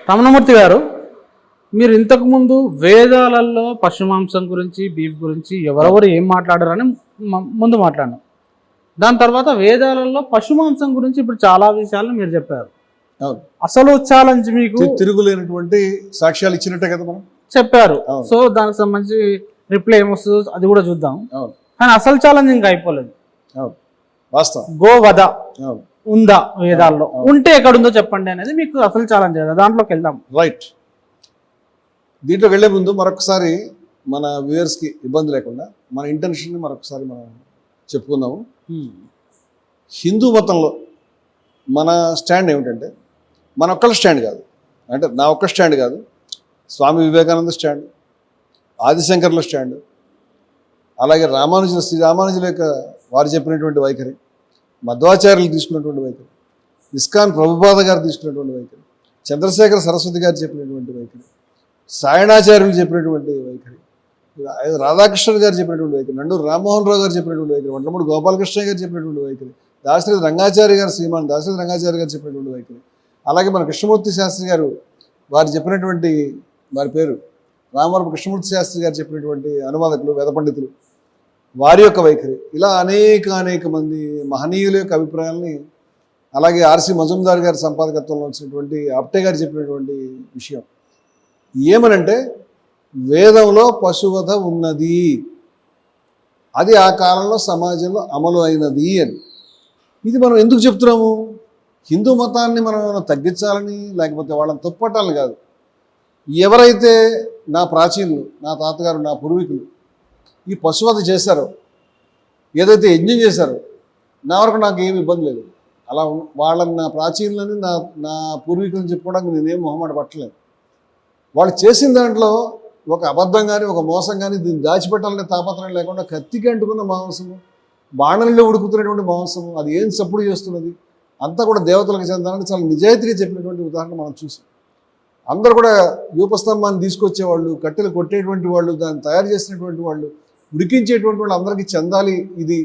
రమణమూర్తి గారు, మీరు ఇంతకుముందు వేదాలలో పశుమాంసం గురించి, బీఫ్ గురించి ఎవరెవరు ఏం మాట్లాడారని ముందు మాట్లాడినాం. దాని తర్వాత వేదాలలో పశుమాంసం గురించి ఇప్పుడు చాలా విషయాలు మీరు చెప్పారు. అవును, అసలు ఛాలెంజ్ మీకు తిరుగులేనటువంటి సాక్ష్యాలు ఇచ్చినట్టే కదా మనం చెప్పారు. సో దానికి సంబంధించి రిప్లై ఏమొస్తుందో అది కూడా చూద్దాం. అవును, కానీ అసలు ఛాలెంజ్ ఇంకా అయిపోలేదు. అవును, వాస్తవం. గోవధ అవును, ఉందా వేదాల్లో? ఉంటే ఎక్కడుందో చెప్పండి అనేది మీకు అసలు ఛాలెంజ్ కదా. దాంట్లోకి వెళ్దాం. రైట్. దీంట్లోకి వెళ్లే ముందు మరొకసారి మన వ్యూయర్స్కి ఇబ్బంది లేకుండా మన ఇంటెన్షన్ని మరొకసారి మనం చెప్పుకుందాము. హిందూ మతంలో మన స్టాండ్ ఏమిటంటే, మన ఒక్కళ్ళ స్టాండ్ కాదు, అంటే నా ఒక్క స్టాండ్ కాదు, స్వామి వివేకానంద స్టాండ్, ఆదిశంకర్ల స్టాండ్, అలాగే శ్రీ రామానుజుల యొక్క వారు చెప్పినటువంటి వైఖరి, మధ్వాచార్యులు తీసుకున్నటువంటి వైఖరి, ఇస్కాన్ ప్రభుపాద గారు తీసుకున్నటువంటి వైఖరి, చంద్రశేఖర సరస్వతి గారు చెప్పినటువంటి వైఖరి, సాయణాచార్యులు చెప్పినటువంటి వైఖరి, రాధాకృష్ణ గారు చెప్పినటువంటి వైఖరి, నండూరు రామ్మోహన్ రావు గారు చెప్పినటువంటి వైఖరి, వంటమూడి గోపాలకృష్ణ గారు చెప్పినటువంటి వైఖరి, దాశరథి రంగాచార్య గారు దాశరథి రంగాచార్య గారు చెప్పినటువంటి వైఖరి, అలాగే మన కృష్ణమూర్తి శాస్త్రి గారు వారు చెప్పినటువంటి, వారి పేరు రామవరపు కృష్ణమూర్తి శాస్త్రి గారు చెప్పినటువంటి అనువాదకులు, వేద పండితులు, వారి యొక్క వైఖరి, ఇలా అనేక మంది మహనీయుల యొక్క అభిప్రాయాల్ని, అలాగే ఆర్సి మజుందార్ గారి సంపాదకత్వంలో వచ్చినటువంటి ఆప్టే గారు చెప్పినటువంటి విషయం ఏమనంటే, వేదంలో పశువధ ఉన్నది, అది ఆ కాలంలో సమాజంలో అమలు అయినది అని. ఇది మనం ఎందుకు చెప్తున్నాము? హిందూ మతాన్ని మనం తగ్గించాలని, లేకపోతే వాళ్ళని తప్పట్టాలని కాదు. ఎవరైతే నా ప్రాచీనులు, నా తాతగారు, నా పూర్వీకులు ఈ పశువధ చేశారో, ఏదైతే యజ్ఞం చేశారో, నా వరకు నాకు ఏమి ఇబ్బంది లేదు. అలా వాళ్ళని, నా ప్రాచీనులని, నా పూర్వీకులను చెప్పుకోవడానికి నేనేం మొహమాట పట్టలేదు. వాళ్ళు చేసిన దాంట్లో ఒక అబద్ధం కానీ, ఒక మోసం కానీ, దీన్ని దాచిపెట్టాలనే తాపత్రయం లేకుండా కత్తికి అంటుకున్న మాంసము, బాణలిలో ఉడుకుతున్నటువంటి మాంసము, అది ఏం సప్పుడు చేస్తున్నది అంతా కూడా దేవతలకు చెందాలని చాలా నిజాయితీగా చెప్పినటువంటి ఉదాహరణ మనం చూసాం. అందరూ కూడా యూపస్తంభాన్ని తీసుకొచ్చేవాళ్ళు, కట్టెలు కొట్టేటువంటి వాళ్ళు, దాన్ని తయారు చేసినటువంటి వాళ్ళు, ఉడికించేటువంటి వాళ్ళు అందరికీ చెందాలి ఇది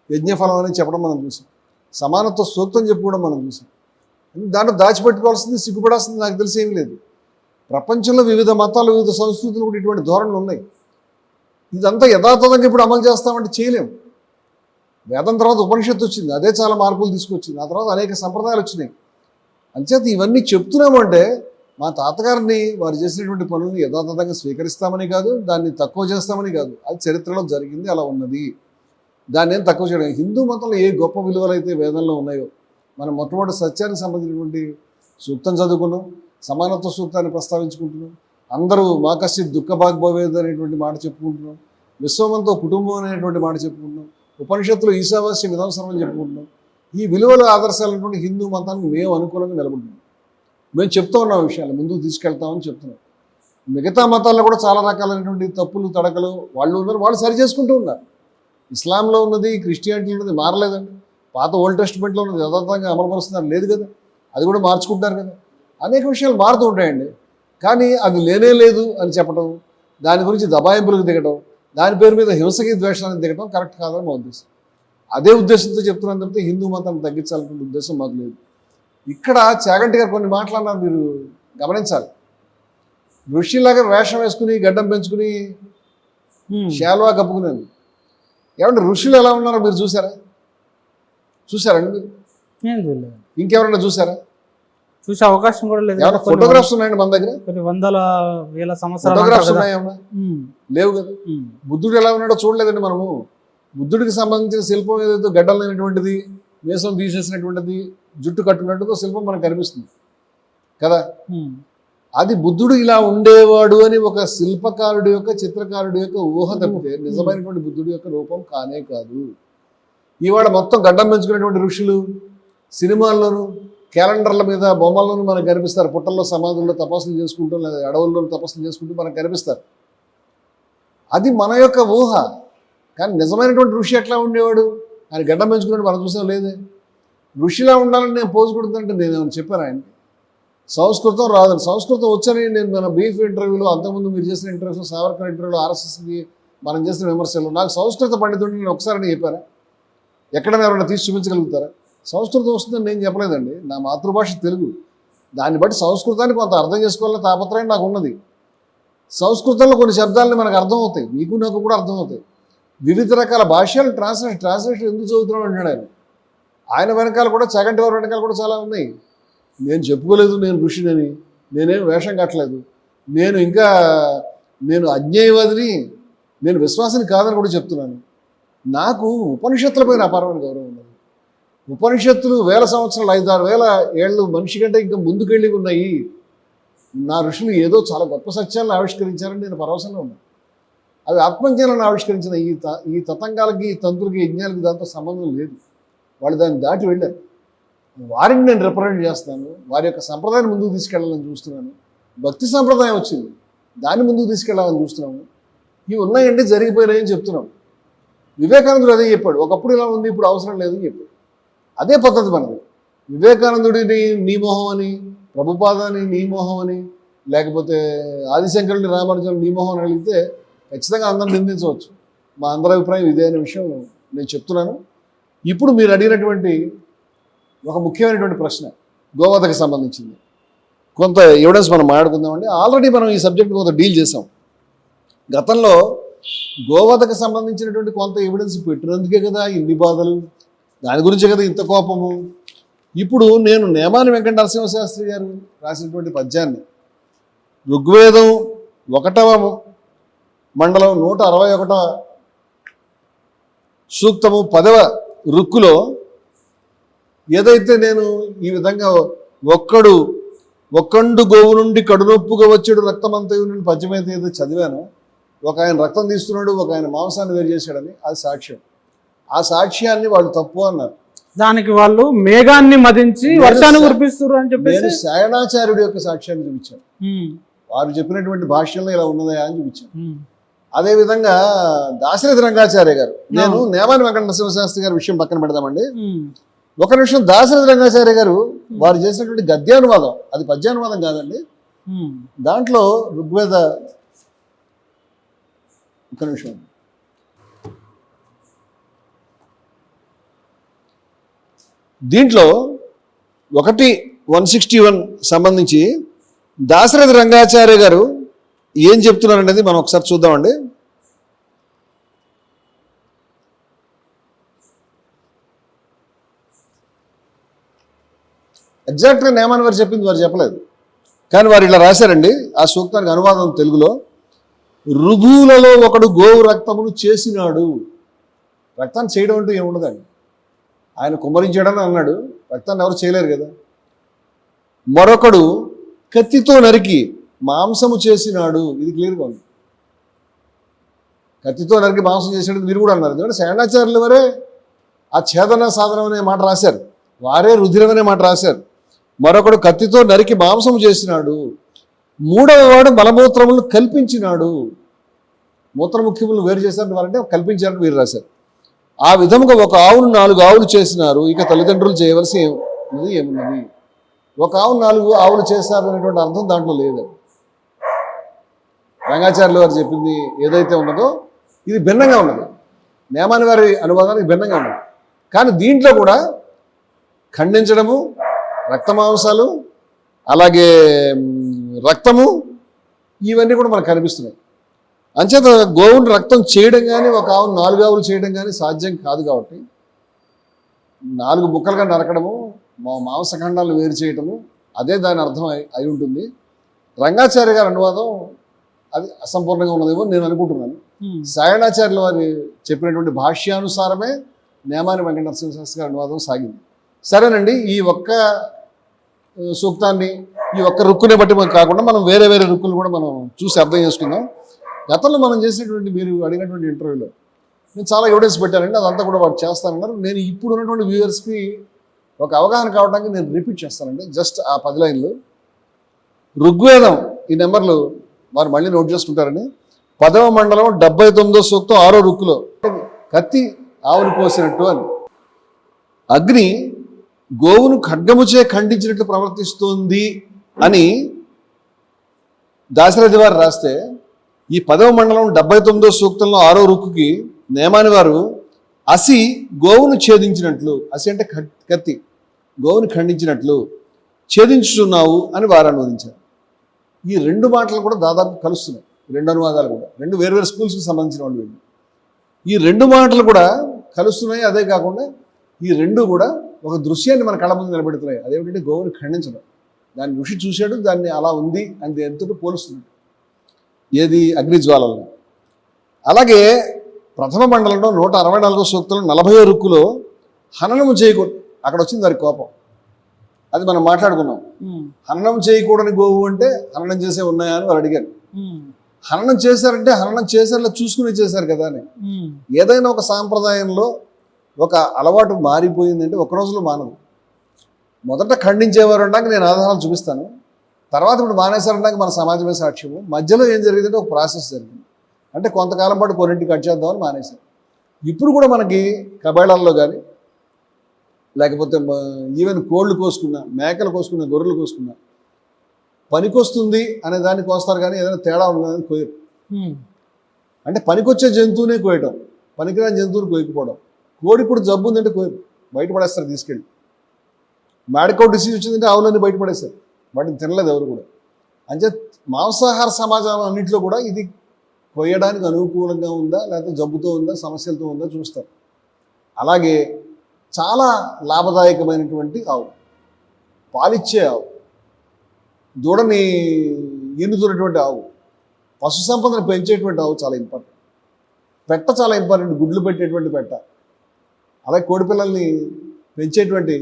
యజ్ఞఫలం అని చెప్పడం మనం చూసాం. సమానత్వ సూక్తం చెప్పుకోవడం మనం చూసాం. దాంట్లో దాచిపెట్టుకోవాల్సింది, సిగ్గుపడాల్సింది నాకు తెలిసి ఏమీ లేదు. ప్రపంచంలో వివిధ మతాలు, వివిధ సంస్కృతులు కూడా ఇటువంటి ధోరణులు ఉన్నాయి. ఇదంతా యథాతథంగా ఇప్పుడు అమలు చేస్తామంటే చేయలేము. వేదం తర్వాత ఉపనిషత్తు వచ్చింది, అదే చాలా మార్పులు తీసుకొచ్చింది. ఆ తర్వాత అనేక సంప్రదాయాలు వచ్చినాయి. అంచేత ఇవన్నీ చెప్తున్నామంటే మా తాతగారిని వారు చేసినటువంటి పనులను యథాతథంగా స్వీకరిస్తామని కాదు, దాన్ని తక్కువ చేస్తామని కాదు. అది చరిత్రలో జరిగింది, అలా ఉన్నది. దాన్ని ఏం తక్కువ చేయడం. హిందూ మతంలో ఏ గొప్ప విలువలు అయితే వేదంలో ఉన్నాయో, మనం మొట్టమొదటి సత్యానికి సంబంధించినటువంటి సూక్తం చదువుకున్నాం, సమానత్వ సూక్తాన్ని ప్రస్తావించుకుంటున్నాం, అందరూ మాకసి దుఃఖభాగ్భవేద్ అనేటువంటి మాట చెప్పుకుంటున్నాం, విశ్వమంతో కుటుంబం అనేటువంటి మాట చెప్పుకుంటున్నాం, ఉపనిషత్తులు ఈశావాస్య విధాన సర్వం చెప్పుకుంటున్నాం. ఈ విలువల ఆదర్శాలటువంటి హిందూ మతాన్ని మేము అనుకూలంగా నిలబడుతున్నాం. మేము చెప్తూ ఉన్నాం విషయాలు, ముందుకు తీసుకెళ్తామని చెప్తున్నాం. మిగతా మతాల్లో కూడా చాలా రకాలైనటువంటి తప్పులు, తడకలు వాళ్ళు ఉన్నారు, వాళ్ళు సరి చేసుకుంటూ ఉన్నారు. ఇస్లాంలో ఉన్నది, క్రిస్టియానిటీలో ఉన్నది మారలేదండి. పాత ఓల్డ్ టెస్ట్మెంట్లో ఉన్నది యథాతథంగా అమలుపరుస్తున్నారు లేదు కదా, అది కూడా మార్చుకుంటారు కదా. అనేక విషయాలు మారుతూ ఉంటాయండి. కానీ అది లేనే లేదు అని చెప్పడం, దాని గురించి దబాయింపులకు దిగడం, దాని పేరు మీద హింసకి ద్వేషానికి దిగడం కరెక్ట్ కాదని మా ఉద్దేశం. అదే ఉద్దేశంతో చెప్తున్నాను తప్పితే హిందూ మతాన్ని తగ్గించాలనుకునే ఉద్దేశం మాకు లేదు. ఇక్కడ చాగంటి గారు కొన్ని మాటలన్నారు, మీరు గమనించాలి. ఋషిలాగా వేషం వేసుకుని, గడ్డం పెంచుకుని, శాల్వా కప్పుకున్నాను. ఏమంటే ఋషులు ఎలా ఉన్నారో మీరు చూసారండి మీరు? ఇంకెవరన్నా చూసారా? చూసే అవకాశం కూడా లేదు. ఏమన్నా ఫోటోగ్రాఫ్స్ ఉన్నాయండి మన దగ్గర? కొన్ని వందల వేల సంవత్సరాలు ఫోటోగ్రాఫ్స్ ఉన్నాయేమన్నా? లేవు కదా. బుద్ధుడు ఎలా ఉన్నాడో చూడలేదండి మనము. బుద్ధుడికి సంబంధించిన శిల్పం ఏదైతే గడ్డలు లేనటువంటిది, వేషం తీసేసినటువంటిది, జుట్టు కట్టుకున్నట్టుగా శిల్పం మనకు కనిపిస్తుంది కదా. అది బుద్ధుడు ఇలా ఉండేవాడు అని ఒక శిల్పకారుడి యొక్క, చిత్రకారుడి యొక్క ఊహ తప్పితే నిజమైనటువంటి బుద్ధుడి యొక్క రూపం కానే కాదు. ఇవాళ మొత్తం గడ్డం పెంచుకునేటువంటి ఋషులు సినిమాల్లోనూ, క్యాలెండర్ల మీద, బొమ్మల్లోనూ మనకు కనిపిస్తారు. పుట్టల్లో, సమాధుల్లో తపస్సులు చేసుకుంటూ, లేదా అడవుల్లో తపస్సులు చేసుకుంటూ మనకు కనిపిస్తారు. అది మన యొక్క ఊహ. కానీ నిజమైనటువంటి ఋషి ఎట్లా ఉండేవాడు? ఆయన గడ్డం పెంచుకున్నట్టు మనం చూసాం లేదే. ఋషిలా ఉండాలని నేను పోజు కొడుతుందంటే నేను ఏమైనా చెప్పాను ఆయనకి? సంస్కృతం రాదని, సంస్కృతం వచ్చని నేను మన బీఫ్ ఇంటర్వ్యూలో, అంతకుముందు మీరు చేసిన ఇంటర్వ్యూలో, సావర్కర్ ఇంటర్వ్యూలో, ఆర్ఎస్ఎస్కి మనం చేసిన విమర్శలు, నాకు సంస్కృత పండితుడిని నేను ఒకసారి చెప్పారా? ఎక్కడైనా ఎవరైనా తీసి చూపించగలుగుతారా? సంస్కృతం వస్తుందని నేను చెప్పలేదండి. నా మాతృభాష తెలుగు. దాన్ని బట్టి సంస్కృతాన్ని కొంత అర్థం చేసుకోవాలని తాపత్రయం నాకు ఉన్నది. సంస్కృతంలో కొన్ని శబ్దాలని మనకు అర్థమవుతాయి, నీకు నాకు కూడా అర్థమవుతాయి. వివిధ రకాల భాషలు ట్రాన్స్లేషన్ ఎందుకు చదువుతున్నాం అంటాడు ఆయన. ఆయన వెనకాల కూడా చగంటి వారి వెనకాల కూడా చాలా ఉన్నాయి. నేను చెప్పుకోలేదు నేను ఋషినని, నేనేం వేషం కట్టలేదు, నేను అజ్ఞేయవాదిని, నేను విశ్వాసిని కాదని కూడా చెప్తున్నాను. నాకు ఉపనిషత్తులపైన అపారమైన గౌరవం ఉన్నది. ఉపనిషత్తులు 1000 సంవత్సరాలు 5-6 ఏళ్ళు మనిషి కంటే ఇంకా ముందుకెళ్ళి ఉన్నాయి. నా ఋషులు ఏదో చాలా గొప్ప సత్యాలను ఆవిష్కరించారని నేను పరవశంగా ఉన్నాను. అవి ఆత్మజ్ఞానాన్ని ఆవిష్కరించిన ఈ తతంగాలకి, తంతులకి, యజ్ఞాలకి దాంతో సంబంధం లేదు. వాళ్ళు దాన్ని దాటి వెళ్ళారు. వారిని నేను రిప్రజెంట్ చేస్తాను. వారి యొక్క సంప్రదాయాన్ని ముందుకు తీసుకెళ్ళాలని చూస్తున్నాను. భక్తి సంప్రదాయం వచ్చింది, దాన్ని ముందుకు తీసుకెళ్ళాలని చూస్తున్నాము. ఇవి ఉన్నాయంటే జరిగిపోయినాయని చెప్తున్నాం. వివేకానందుడు అదే చెప్పాడు, ఒకప్పుడు ఇలా ఉంది ఇప్పుడు అవసరం లేదని చెప్పాడు. అదే పద్ధతి మనది. వివేకానందుడిని నీ మొహం అని, ప్రభుపాదాన్ని నీ మొహం అని, లేకపోతే ఆదిశంకరుని రామానుజుని నీ మొహం అని అడిగితే ఖచ్చితంగా అందరం నిందించవచ్చు. మా అందరి అభిప్రాయం ఇదే అనే విషయం నేను చెప్తున్నాను. ఇప్పుడు మీరు అడిగినటువంటి ఒక ముఖ్యమైనటువంటి ప్రశ్న గోవధకు సంబంధించింది. కొంత ఎవిడెన్స్ మనం మాట్లాడుకుందామండి. ఆల్రెడీ మనం ఈ సబ్జెక్ట్ కొంత డీల్ చేసాం. గతంలో గోవధకు సంబంధించినటువంటి కొంత ఎవిడెన్స్ పెట్టినందుకే కదా ఇన్ని బాధలు, దాని గురించే కదా ఇంత కోపము. ఇప్పుడు నేను నేమాని వెంకట నరసింహశాస్త్రి గారు రాసినటువంటి పద్యాన్ని ఋగ్వేదం 1వ మండలం 161వ సూక్తము 10వ రుక్కులో ఏదైతే నేను ఈ విధంగా ఒక్కండు గోవు నుండి కడునొప్పుగా వచ్చాడు రక్తమంతయు నుండి పద్యమైతే ఏదో చదివాను. ఒక ఆయన రక్తం తీస్తున్నాడు, ఒక ఆయన మాంసాన్ని వేరు చేశాడని అది సాక్ష్యం. ఆ సాక్ష్యాన్ని వాళ్ళు తప్పు అన్నారు. దానికి వాళ్ళు మేఘాన్ని మదించి వర్షాన్ని కురిపిస్తారు అని చెప్పేసి నేను శయనాచార్యుడి యొక్క సాక్ష్యాన్ని చూపించాను. వారు చెప్పినటువంటి భాష్యంలో ఇలా ఉన్నదయా అని చూపించాను. అదేవిధంగా దాశరథి రంగాచార్య గారు, నేను నేమాని వెంకట నరసింహశాస్త్రి గారి విషయం పక్కన పెడదామండి. ఒక నిమిషం. దాశరథి రంగాచార్య గారు వారు చేసినటువంటి గద్యానువాదం, అది పద్యానువాదం కాదండి. దాంట్లో ఋగ్వేద ఒక నిమిషం దీంట్లో 161 సంబంధించి దాశరథి రంగాచార్య గారు ఏం చెప్తున్నారనేది మనం ఒకసారి చూద్దామండి. ఎగ్జాక్ట్గా నేమాని వారు చెప్పింది వారు చెప్పలేదు, కానీ వారు ఇలా రాశారండి. ఆ సూక్తానికి అనువాదం తెలుగులో, ఋభువులలో ఒకడు గోవు రక్తమును చేసినాడు. రక్తాన్ని చేయడం అంటూ ఏముండదండి. ఆయన కుమ్మరించాడని అన్నాడు, రక్తాన్ని ఎవరు చేయలేరు కదా. మరొకడు కత్తితో నరికి మాంసము చేసినాడు. ఇది క్లియర్గా ఉంది. కత్తితో నరికి మాంసం చేసాడు మీరు కూడా అన్నారు. ఎందుకంటే శయనాచార్యులు వారే ఆ ఛేదన సాధనం అనే మాట రాశారు, వారే రుధిరం అనే మాట రాశారు. మరొకడు కత్తితో నరికి మాంసము చేసినాడు. 3వ వాడు మలమూత్రములు కల్పించినాడు. మూత్రముఖ్యములు వేరు చేశారని వారంటే కల్పించారని వీరు రాశారు. ఆ విధముగా ఒక ఆవును 4 ఆవులు చేసినారు. ఇక తల్లిదండ్రులు చేయవలసి ఏమున్నది. ఒక ఆవు 4 ఆవులు చేశారు అనేటువంటి అర్థం దాంట్లో లేదు. రంగాచార్యులు వారు చెప్పింది ఏదైతే ఉన్నదో ఇది భిన్నంగా ఉన్నది. నేమాని వారి అనువాదానికి భిన్నంగా ఉన్నది. కానీ దీంట్లో కూడా ఖండించడము, రక్తమాంసాలు, అలాగే రక్తము, ఇవన్నీ కూడా మనకు కనిపిస్తున్నాయి. అంచేత గోవుని రక్తం చేయడం కానీ, ఒక ఆవును 4 ఆవులు చేయడం కానీ సాధ్యం కాదు. కాబట్టి 4 ముక్కలుగా నరకడము, మాంసఖండాలను వేరు చేయటము, అదే దాని అర్థం అయి ఉంటుంది. రంగాచార్య గారి అనువాదం అది అసంపూర్ణంగా ఉన్నదేమో నేను అనుకుంటున్నాను. సాయణాచార్యుల వారి చెప్పినటువంటి భాష్యానుసారమే నేమాని వెంకట నరసింహశాస్త్రి గారి అనువాదం సాగింది. సరేనండి, ఈ ఒక్క సూక్తాన్ని, ఈ ఒక్క రుక్కునే బట్టి మనకు కాకుండా మనం వేరే రుక్కులు కూడా మనం చూసి అర్థం చేసుకుందాం. గతంలో మనం చేసినటువంటి, మీరు అడిగినటువంటి ఇంటర్వ్యూలో నేను చాలా ఎవిడెన్స్ పెట్టానండి, అదంతా కూడా వాడు చేస్తానన్నారు. నేను ఇప్పుడు ఉన్నటువంటి వ్యూవర్స్కి ఒక అవగాహన కావడానికి నేను రిపీట్ చేస్తానండి. జస్ట్ ఆ 10 లైన్లు. ఋగ్వేదం, ఈ నెంబర్లు వారు మళ్ళీ నోట్ చేసుకుంటారని, 10వ మండలం 79వ సూక్తం 6వ రుక్కులో కత్తి ఆవును కోసినట్టు అని, అగ్ని గోవును ఖడ్గముచే ఖండించినట్లు ప్రవర్తిస్తుంది అని దాశరథి వారు రాస్తే, ఈ 10వ మండలం 79వ సూక్తంలో 6వ రుక్కుకి నేమాని వారు అసి గోవును ఛేదించినట్లు, అసి అంటే కత్తి, గోవును ఖండించినట్లు, ఛేదించుచున్నావు అని వారు అనువదించారు. ఈ రెండు మాటలు కూడా దాదాపు కలుస్తున్నాయి, రెండు అనువాదాలు కూడా, రెండు వేర్వేరు స్కూల్స్కి సంబంధించిన వాళ్ళు వీళ్ళు. ఈ రెండు మాటలు కూడా కలుస్తున్నాయి. అదే కాకుండా ఈ రెండు కూడా ఒక దృశ్యాన్ని మన కళ్ళ ముందు నిలబెడుతున్నాయి. అదేమిటంటే గోవుని ఖండించడం. దాన్ని ఋషి చూశాడు, దాన్ని అలా ఉంది అని దేనితో పోలుస్తున్నాడు, ఏది అగ్నిజ్వాలలో. అలాగే ప్రథమ మండలంలో 164 సూక్తులు 40 రుక్కులో హననము చేయకూడదు, అక్కడ వచ్చింది వారి కోపం. అది మనం మాట్లాడుకున్నాం. హననం చేయకూడని గోవు అంటే హననం చేసే ఉన్నాయా అని వారు అడిగారు. హననం చేశారంటే హననం చేసేలా చూసుకుని చేశారు కదా అని. ఏదైనా ఒక సాంప్రదాయంలో ఒక అలవాటు మారిపోయిందంటే ఒక రోజులో మానదు. మొదట ఖండించేవారు అంటాక నేను ఆధారాలు చూపిస్తాను, తర్వాత ఇప్పుడు మానేశారంటాక మన సమాజమే సాక్ష్యము. మధ్యలో ఏం జరిగిందంటే ఒక ప్రాసెస్ జరిగింది. అంటే కొంతకాలం పాటు కొన్నింటికి కట్ చేద్దామని మానేశారు. ఇప్పుడు కూడా మనకి కబేళాల్లో కానీ, లేకపోతే ఈవెన్ కోళ్ళు కోసుకున్నా, మేకలు కోసుకున్నా, గొర్రెలు కోసుకున్నా పనికొస్తుంది అనే దాన్ని కోస్తారు, కానీ ఏదైనా తేడా ఉన్నదని కోయరు. అంటే పనికొచ్చే జంతువునే కోయటం, పనికిరాని జంతువుని కోయకపోవడం. కోడి కూడా జబ్బు ఉందంటే కోయరు, బయటపడేస్తారు తీసుకెళ్ళి. మేడకౌ డిసీజ్ వచ్చిందంటే ఆవులన్నీ బయటపడేస్తారు, వాటిని తినలేదు ఎవరు కూడా. అంటే మాంసాహార సమాజం అన్నింటిలో కూడా ఇది కొయ్యడానికి అనుకూలంగా ఉందా, లేకపోతే జబ్బుతో ఉందా, సమస్యలతో ఉందా చూస్తారు. అలాగే చాలా లాభదాయకమైనటువంటి ఆవు, పాలిచ్చే ఆవు, దూడని ఈనుతున్నటువంటి ఆవు, పశు సంపదను పెంచేటువంటి ఆవు చాలా ఇంపార్టెంట్. పెట్ట చాలా ఇంపార్టెంట్, గుడ్లు పెట్టేటువంటి పెట్ట. అలాగే కోడి పిల్లల్ని పెంచేటువంటి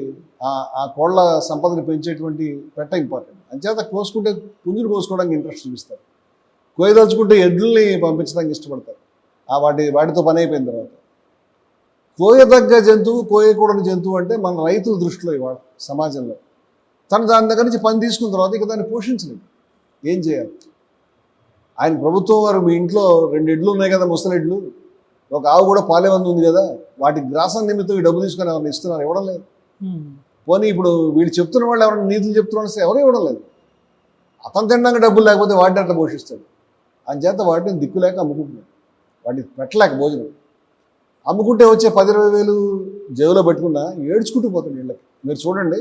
ఆ కోళ్ళ సంపదను పెంచేటువంటి పెట్ట ఇంపార్టెంట్. అంచేత కోసుకుంటే పుంజులు కోసుకోవడానికి ఇంట్రెస్ట్ చూపిస్తారు, కోయదలుచుకుంటే ఎడ్లని పంపించడానికి ఇష్టపడతారు. వాటితో పని అయిపోయిన తర్వాత. కోయదగ్గ జంతువు, కోయకూడని జంతువు అంటే మన రైతుల దృష్టిలో ఇవాళ సమాజంలో తను దాని దగ్గర నుంచి పని తీసుకున్న తర్వాత ఇక దాన్ని పోషించలేదు. ఏం చేయాలి? ఆయన ప్రభుత్వం వారు మీ ఇంట్లో 2 ఎడ్లు ఉన్నాయి కదా, ముసలెడ్లు, ఒక ఆవు కూడా పాలేవంది ఉంది కదా, వాటి గ్రాసం నిమిత్తం ఈ డబ్బు తీసుకొని ఎవరిని ఇస్తున్నారు? ఇవ్వడం లేదు. పోనీ ఇప్పుడు వీళ్ళు చెప్తున్న వాళ్ళు ఎవరైనా నీతులు చెప్తున్నా ఎవరు ఇవ్వడం లేదు. అతను తినడానికి డబ్బులు లేకపోతే వాటిని అట్లా పోషిస్తాడు. అంచేత వాటిని దిక్కులేక అమ్ముకుంటున్నాడు, వాటిని పెట్టలేక భోజనం. అమ్ముకుంటే వచ్చే 10-20 వేలు జేబులో పెట్టుకున్నా ఏడ్చుకుంటూ పోతాడు ఇళ్ళకి. మీరు చూడండి,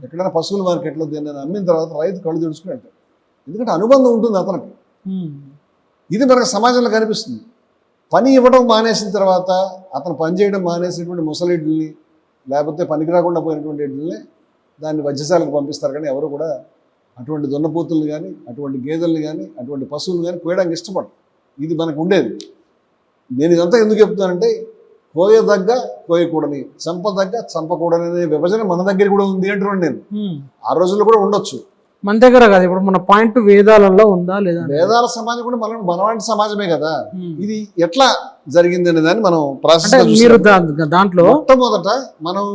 ఎక్కడైనా పశువుల మార్కెట్లో దీన్ని అమ్మిన తర్వాత రైతు కళ్ళు తెడుచుకుని వెళ్తాడు. ఎందుకంటే అనుబంధం ఉంటుంది అతనికి. ఇది మనకు సమాజంలో కనిపిస్తుంది. పని ఇవ్వడం మానేసిన తర్వాత అతను పని చేయడం మానేసినటువంటి ముసలిడ్లని, లేకపోతే పనికి రాకుండా పోయినటువంటి ఎడ్లని దాన్ని వజ్రశాలకు పంపిస్తారు. కానీ ఎవరు కూడా అటువంటి దున్నపోతులు కానీ, అటువంటి గేదెల్ని కానీ, అటువంటి పశువులు కానీ కోయడానికి ఇష్టపడరు. ఇది మనకు ఉండేది. నేను ఇదంతా ఎందుకు చెప్తానంటే, కోయదగ్గ, కోయకూడని, చంపదగ్గ, చంపకూడని అనే విభజన మన దగ్గర కూడా ఉంది అంటున్నాను నేను. ఆ రోజుల్లో కూడా ఉండొచ్చు, మన దగ్గర కాదు. ఇప్పుడు మన పాయింట్ వేదాలలో ఉందా లేదా? వేదాల సమాజం కూడా మనవంటి సమాజమే కదా. ఇది ఎట్లా జరిగింది అనే దాన్ని మనం ప్రాసెస్ దాంట్లో మొట్టమొదట మనం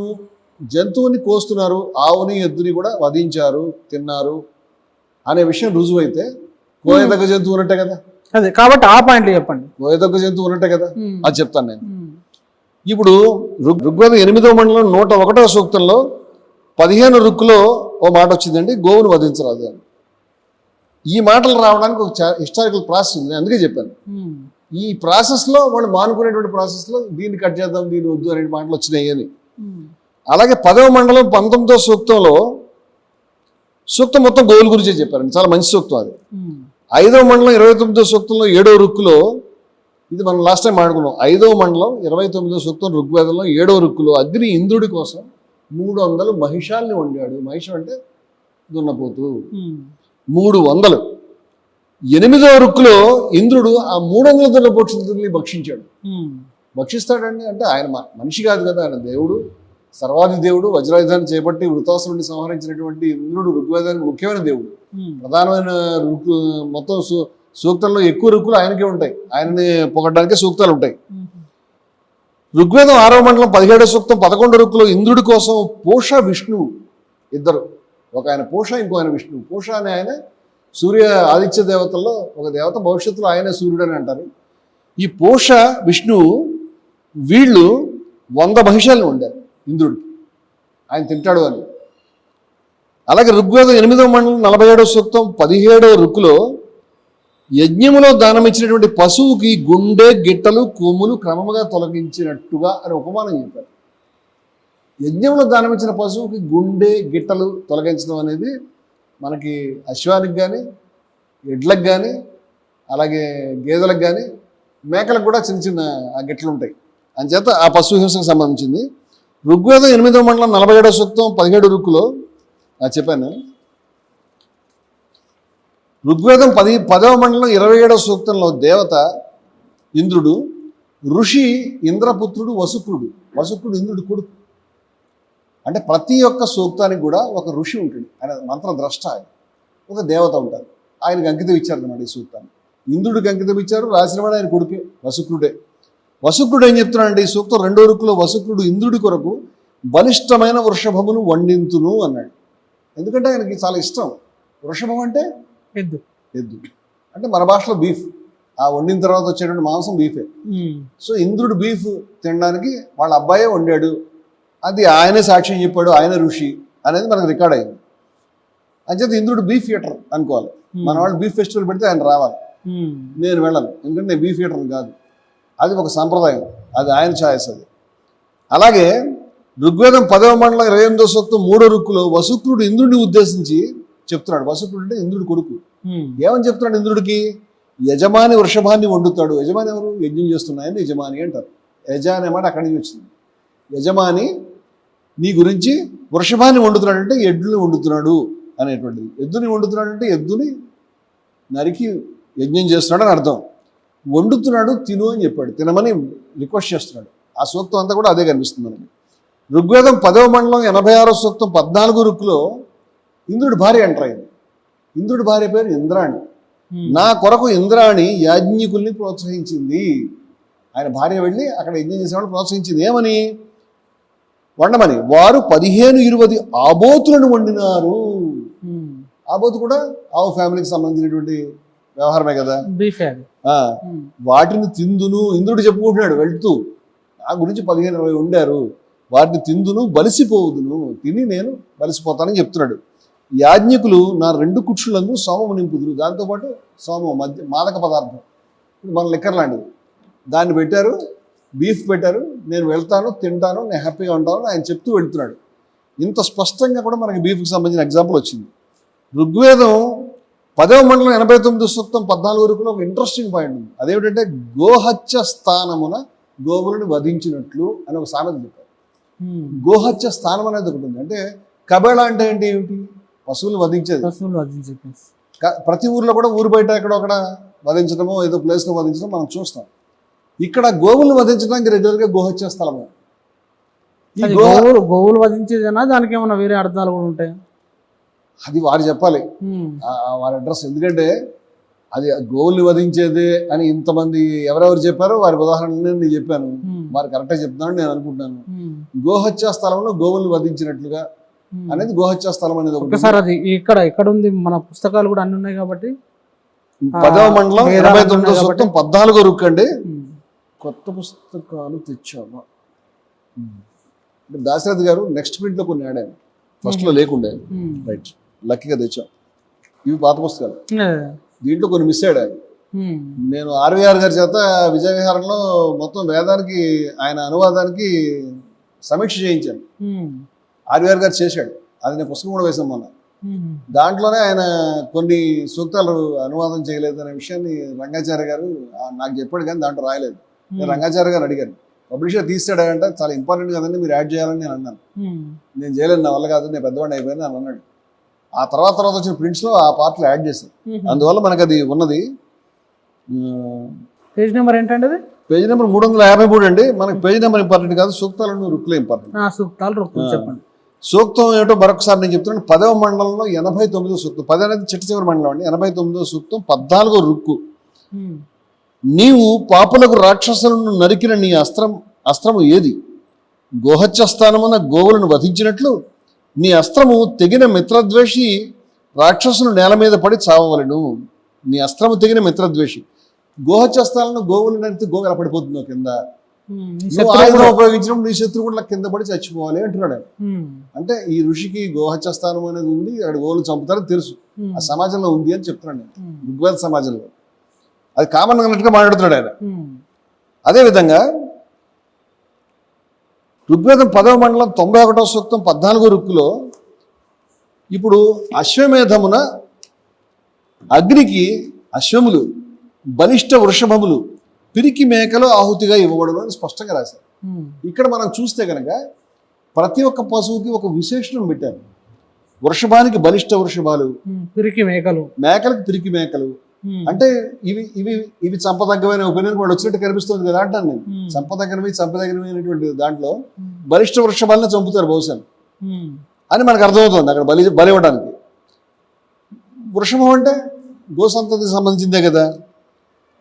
జంతువుని కోస్తున్నారు, ఆవుని ఎద్దుని కూడా వధించారు, తిన్నారు అనే విషయం రుజువైతే కోయదగ్గ జంతువు ఉన్నట్టే కదా. అదే కాబట్టి ఆ పాయింట్లు చెప్పండి. కోయదగ్గ జంతువు ఉన్నట్టే కదా, అది చెప్తాను నేను. ఇప్పుడు ఋగ్వేదం 8వ మండలం 101వ సూక్తంలో 15 రుక్కులో ఓ మాట వచ్చిందండి, గోవును వధించరాదు అని. ఈ మాటలు రావడానికి ఒక హిస్టారికల్ ప్రాసెస్ ఉంది, అందుకే చెప్పాను. ఈ ప్రాసెస్లో వాళ్ళు మానుకునేటువంటి ప్రాసెస్లో దీన్ని కట్ చేద్దాం, దీన్ని వద్దు అనే మాటలు వచ్చినాయి అని. అలాగే 10వ మండలం 19వ సూక్తంలో సూక్తం మొత్తం గోవుల గురించే చెప్పారండి, చాలా మంచి సూక్తం అది. 5వ మండలం 29వ సూక్తంలో 7వ రుక్కులో, ఇది మనం లాస్ట్ టైం మాట్లాడుకున్నాం, 5వ మండలం 29వ సూక్తం ఋగ్వేదంలో 7వ రుక్కులో అగ్ని ఇంద్రుడి కోసం 300 మహిషాల్ని వండాడు. మహిషం అంటే దున్నపోతు, 300. 8వ రుక్కులో ఇంద్రుడు ఆ 300 దున్నపోతుల్ని భక్షించాడు. భక్షిస్తాడండి అంటే ఆయన మనిషి కాదు కదా, ఆయన దేవుడు, సర్వాధి దేవుడు. వజ్రాయుధాన్ని చేపట్టి వృతాసురుడిని సంహరించినటువంటి ఇంద్రుడు ఋగ్వేదానికి ముఖ్యమైన దేవుడు, ప్రధానమైన రుక్కు. మొత్తం సూక్తంలో ఎక్కువ రుక్కులు ఆయనకే ఉంటాయి, ఆయనని పొగడ్డానికే సూక్తాలు ఉంటాయి. ఋగ్వేదం 6వ మండలం 17వ సూక్తం 11 రుక్కులో ఇంద్రుడి కోసం పూష, విష్ణువు ఇద్దరు, ఒక ఆయన పూష, ఇంకో ఆయన విష్ణువు. పూష అనే ఆయన సూర్య ఆదిత్య దేవతల్లో ఒక దేవత, భవిష్యత్తులో ఆయనే సూర్యుడు అని అంటారు. ఈ పూష, విష్ణువు వీళ్ళు 100 మహిషాలను వండారు ఇంద్రుడికి, ఆయన తింటాడు అని. అలాగే ఋగ్వేదం 8వ మండలం 47వ సూక్తం 17వ రుక్కులో యజ్ఞములో దానం ఇచ్చినటువంటి పశువుకి గుండె, గిట్టలు, కొమ్ములు క్రమముగా తొలగించినట్టుగా అని ఉపమానం చెప్పారు. యజ్ఞంలో దానం ఇచ్చిన పశువుకి గుండె గిట్టలు తొలగించడం అనేది మనకి అశ్వానికి కానీ ఎడ్లకు కానీ అలాగే గేదెలకు కానీ మేకలకు కూడా చిన్న చిన్న ఆ గిట్టలు ఉంటాయి. అంచేత ఆ పశు హింసకు సంబంధించింది. ఋగ్వేదం 8వ మండలం 47వ సూక్తం 17 రుక్కులో చెప్పాను. ఋగ్వేదం 10వ మండలం 27వ సూక్తంలో దేవత ఇంద్రుడు, ఋషి ఇంద్రపుత్రుడు వసుక్రుడు. వసుక్రుడు ఇంద్రుడు కొడుకు. అంటే ప్రతి ఒక్క సూక్తానికి కూడా ఒక ఋషి ఉంటాడు, ఆయన మంత్రద్రష్ట, ఆయన ఒక దేవత ఉంటారు. ఆయనకు అంకితం ఇచ్చారు అన్నమాట ఈ సూక్తాన్ని. ఇంద్రుడికి అంకితం ఇచ్చారు, రాసినవాడు ఆయన కొడుకే వసుక్రుడే. వసుక్రుడు ఏం చెప్తున్నాడంటే ఈ సూక్తం 2వ రుక్కులో వసుక్రుడు ఇంద్రుడి కొరకు బలిష్టమైన వృషభమును వండింతును అన్నాడు. ఎందుకంటే ఆయనకి చాలా ఇష్టం. వృషభం అంటే ఎద్దు. ఎద్దు అంటే మన భాషలో బీఫ్. ఆ వండిన తర్వాత వచ్చేటువంటి మాంసం బీఫే. సో ఇంద్రుడు బీఫ్ తినడానికి వాళ్ళ అబ్బాయే వండాడు, అది ఆయనే సాక్ష్యం చెప్పాడు, ఆయన ఋషి అనేది మనకు రికార్డ్ అయింది. అంచేత ఇంద్రుడు బీఫ్ ఈటర్ అనుకోవాలి. మన వాళ్ళు బీఫ్ ఫెస్టివల్ పెడితే ఆయన రావాలి, నేను వెళ్ళను, ఎందుకంటే నేను బీఫ్ ఈటర్ కాదు. అది ఒక సంప్రదాయం, అది ఆయన ఛాయస్. అది అలాగే ఋగ్వేదం 10వ మండలం 28వ సూక్తం 3వ రుక్కులో వసుక్రుడు ఇంద్రుడిని ఉద్దేశించి చెప్తున్నాడు. వసుక్రుడు అంటే ఇంద్రుడి కొడుకు. ఏమని చెప్తున్నాడు ఇంద్రుడికి? యజమాని వృషభాన్ని వండుతాడు. యజమాని ఎవరు? యజ్ఞం చేస్తున్నాయని యజమాని అంటారు. యజ అనే మాట అక్కడి నుంచి వచ్చింది. యజమాని నీ గురించి వృషభాన్ని వండుతున్నాడు అంటే ఎడ్డుని వండుతున్నాడు అనేటువంటిది. ఎద్దుని వండుతున్నాడు అంటే ఎద్దుని నరికి యజ్ఞం చేస్తున్నాడు అని అర్థం. వండుతున్నాడు, తిను అని చెప్పాడు, తినమని రిక్వెస్ట్ చేస్తున్నాడు. ఆ సూక్తం అంతా కూడా అదే కనిపిస్తుంది మనకి. ఋగ్వేదం 10వ మండలం 86వ సూక్తం 14 రుక్కులో ఇంద్రుడి భార్య అంటారు. ఆయన ఇంద్రుడి భార్య పేరు ఇంద్రాణి. నా కొరకు ఇంద్రాణి యాజ్ఞికుల్ని ప్రోత్సహించింది. ఆయన భార్య వెళ్ళి అక్కడ యజ్ఞం చేసేవాళ్ళు ప్రోత్సహించింది. ఏమని? వండమని. వారు 15-20 ఆబోతులను వండినారు. ఆబోతు కూడా ఆవు ఫ్యామిలీకి సంబంధించినటువంటి వ్యవహారమే కదా. వాటిని తిందును, ఇంద్రుడు చెప్పుకుంటున్నాడు వెళ్తూ, నా గురించి 15-20 వండారు, వాటిని తిందును బలిసిపోవుదును, తిని నేను బలిసిపోతానని చెప్తున్నాడు. యాజ్ఞికులు నా 2 కుక్షులందు సోమము నింపుదురు. దాంతోపాటు సోమం మాదక పదార్థం, మన లిక్కర్ లాంటిది, దాన్ని పెట్టారు, బీఫ్ పెట్టారు, నేను వెళ్తాను, తింటాను, నేను హ్యాపీగా ఉంటాను ఆయన చెప్తూ వెళ్తున్నాడు. ఇంత స్పష్టంగా కూడా మనకి బీఫ్కి సంబంధించిన ఎగ్జాంపుల్ వచ్చింది. ఋగ్వేదం 10వ మండలం 89వ సూక్తం 14 రుక్కులో ఒక ఇంట్రెస్టింగ్ పాయింట్ ఉంది. అదేమిటంటే గోహత్య స్థానమున గోవులను వధించినట్లు అని ఒక సామెత చెప్పారు. గోహత్య స్థానం అనేది ఒకటి ఉంది. అంటే కబేళ అంటే ఏంటి? ఏమిటి? పశువులు వధించేది. ప్రతి ఊర్లో కూడా ఊరు బయట ఎక్కడొక్కడ వధించడమో ఏదో ప్లేస్లో వధించడం మనం చూస్తాం. ఇక్కడ గోవులను వధించడానికి రెగ్యులర్గా గోహత్య స్థలం. ఈ గోవులు వధించేదేనా, దానికి ఏమైనా వేరే అర్థాలు కూడా ఉంటాయి? అది వారు చెప్పాలి, వారి అడ్రస్. ఎందుకంటే అది గోవుల్ని వధించేదే అని ఇంతమంది ఎవరెవరు చెప్పారో వారి ఉదాహరణలు నేను చెప్పాను. వారు కరెక్ట్గా చెప్తున్నాను నేను అనుకుంటున్నాను. గోహత్య స్థలంలో గోవుల్ని వధించినట్లుగా అనేది గోహత్య స్థలం అనేది ఒకసారి అది ఇక్కడ ఉంది. మన పుస్తకాలు కూడా అన్ని ఉన్నాయి కాబట్టి 10వ మండలం 89వ సూక్తం 14వ రుక్కు అండి. కొత్త పుస్తకాలు తెచ్చామా? దాశరథి గారు నెక్స్ట్ ప్రింట్లో కొన్ని ఆడాను, ఫస్ట్లో లేకుండే. రైట్, లక్కీగా తెచ్చాం. ఇవి పాత పుస్తకాలు, దీంట్లో కొన్ని మిస్ అయ్యాడు. నేను ఆర్వీఆర్ గారి చేత విజయ విహారంలో మొత్తం వేదానికి ఆయన అనువాదానికి సమీక్ష చేయించాను. ఆర్వీఆర్ గారు చేశాడు, అది నేను పుస్తకం కూడా వేసాం మొన్న. దాంట్లోనే ఆయన కొన్ని సూక్తాలు అనువాదం చేయలేదు అనే విషయాన్ని రంగాచార్య గారు నాకు చెప్పాడు, కానీ దాంట్లో రాయలేదు. నేను రంగాచార్య గారు అడిగాను, పబ్లిషర్ తీసాడంటే చాలా ఇంపార్టెంట్ కదండి మీరు యాడ్ చేయాలని నేను అన్నాను. నేను చేయలేదు, నా వల్ల కాదు, నేను పెద్దవాడిని అయిపోయాను అని అన్నాడు. ఆ తర్వాత వచ్చిన ప్రింట్స్లో ఆ పార్ట్లు యాడ్ చేశాను. అందువల్ల మనకు అది ఉన్నది. పేజ్ నెంబర్ ఏంటండి? అది పేజ్ నెంబర్ 353 అండి. మనకి పేజ్ నెంబర్ ఇంపార్టెంట్ కాదు, సూక్తాలను రుక్కులే ఇంపార్టెంట్. చెప్పండి. సూక్తం ఏమిటో మరొకసారి నేను చెప్తున్నాను. 10వ మండలంలో 89వ సూక్తం, 10 అనేది చిట్ట చివరి మండలం అండి. 89వ సూక్తం 14వ రుక్కు. నీవు పాపులకు రాక్షసులను నరికిన నీ అస్త్రము ఏది? గోహత్య స్థానమున గోవులను వధించినట్లు నీ అస్త్రము తెగిన మిత్రద్వేషి రాక్షసులు నేల మీద పడి చావవలెను. నీ అస్త్రము తెగిన మిత్రద్వేషి. గోహత్య స్థానంలో గోవులు నరికితే గోవు ఎలా పడిపోతుందో కింద, నువ్వు ఆయుధం ఉపయోగించినప్పుడు నీ శత్రువు కూడా కింద పడి చచ్చిపోవాలి అంటున్నాడు. అంటే ఈ ఋషికి గోహత్య స్థానం అనేది ఉంది, అక్కడ గోవులు చంపుతారని తెలుసు, ఆ సమాజంలో ఉంది అని చెప్తున్నాడు నేను. ఋగ్వేద సమాజంలో అది కామన్ అన్నట్టుగా మాట్లాడుతున్నాడు ఆయన. అదేవిధంగా ఋగ్వేదం 10వ మండలం 91వ సూక్తం 14వ రుక్కులో ఇప్పుడు అశ్వమేధమున అగ్నికి అశ్వములు, బలిష్ట వృషభములు, పిరికి మేకలు ఆహుతిగా ఇవ్వబడును అని స్పష్టంగా రాశారు. ఇక్కడ మనం చూస్తే కనుక ప్రతి ఒక్క పశువుకి ఒక విశేషణం పెట్టారు. వృషభానికి బలిష్ట వృషభాలు, పిరికి మేకలు, మేకలకు పిరికి మేకలు. అంటే ఇవి ఇవి ఇవి చంపదగ్గమైన ఒపీనియన్ కూడా వచ్చినట్టు కనిపిస్తుంది కదా అంటాను నేను. చంపదగినమైనటువంటి దాంట్లో బలిష్ట వృషభాలను చంపుతారు బహుశా అని మనకు అర్థమవుతుంది అక్కడ బలి ఇవ్వడానికి. వృషభం అంటే గోసంతతికి సంబంధించిందే కదా.